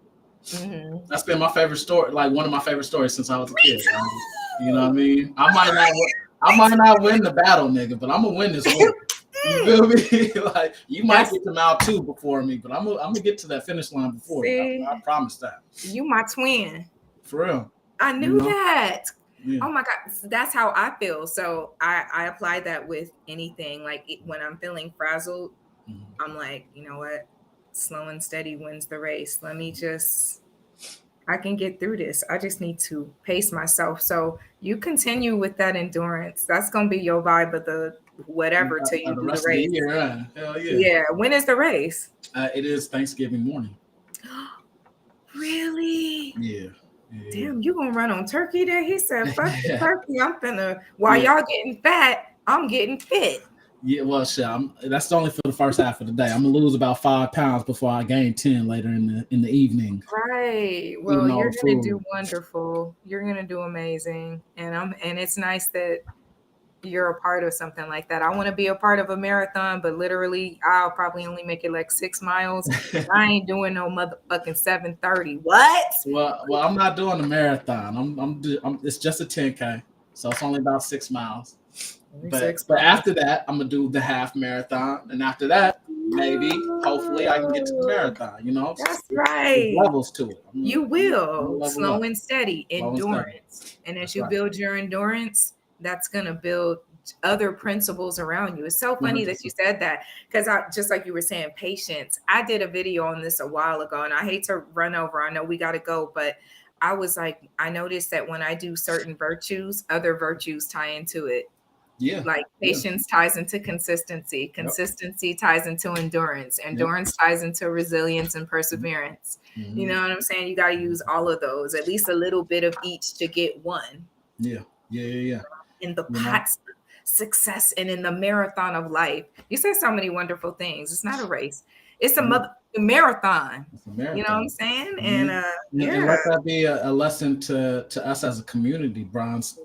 Mm-hmm. That's been my favorite story, like one of my favorite stories since I was a kid. You know what I mean? I might not win the battle, nigga, but I'm gonna win this one. You feel me? Like you might get to mile 2 before me, but I'm gonna get to that finish line before you. I promise that. You my twin. For real. I knew that. Yeah. Oh my God. That's how I feel. So I apply that with anything. Like when I'm feeling frazzled, I'm like, you know what? Slow and steady wins the race. I can get through this. I just need to pace myself. So you continue with that endurance. That's going to be your vibe of the whatever till you do the race. Hell yeah. Yeah. When is the race? It is Thanksgiving morning. Really? Yeah. Damn, you gonna run on turkey day? He said, fuck the turkey. I'm finna, while y'all getting fat, I'm getting fit. Yeah, well, shit, that's only for the first half of the day. I'm gonna lose about 5 pounds before I gain 10 later in the evening. Right. Well, you're gonna do wonderful. You're gonna do amazing, and it's nice that you're a part of something like that. I want to be a part of a marathon, but literally, I'll probably only make it like 6 miles. I ain't doing no motherfucking 7:30. What? Well, I'm not doing a marathon. It's just a 10K, so it's only about 6 miles. But after that, I'm gonna do the half marathon, and after that, maybe, hopefully, I can get to the marathon. You know, that's right. Levels to it. You will slow and steady endurance, and as you build your endurance, that's gonna build other principles around you. It's so funny that you said that because just like you were saying, patience. I did a video on this a while ago, and I hate to run over. I know we got to go, but I was like, I noticed that when I do certain virtues, other virtues tie into it. Yeah. Like patience ties into consistency. Consistency ties into endurance. Endurance ties into resilience and perseverance. Mm-hmm. You know what I'm saying? You got to use all of those, at least a little bit of each to get one. Yeah. In the pots of success and in the marathon of life. You said so many wonderful things. It's not a race. It's a marathon. It's a marathon. You know what I'm saying? Mm-hmm. And let that be a lesson to us as a community, Bronze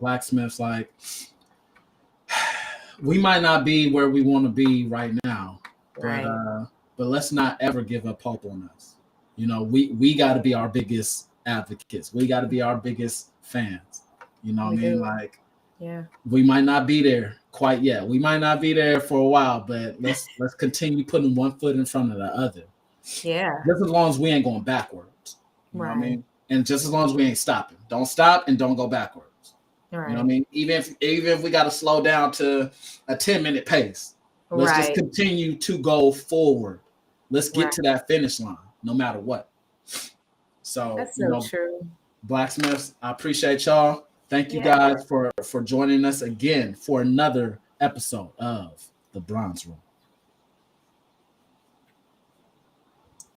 Blacksmiths. Like, we might not be where we want to be right now, but let's not ever give up hope on us. You know, we got to be our biggest advocates. We got to be our biggest fans. You know what I mean? Like, we might not be there quite yet. We might not be there for a while, but let's continue putting one foot in front of the other. Yeah. Just as long as we ain't going backwards. You know what I mean? And just as long as we ain't stopping. Don't stop and don't go backwards. Right. You know what I mean? Even if we got to slow down to a 10-minute pace, let's just continue to go forward. Let's get to that finish line, no matter what. So that's so true. Blacksmiths, I appreciate y'all. Thank you guys for joining us again for another episode of The Bronze Room.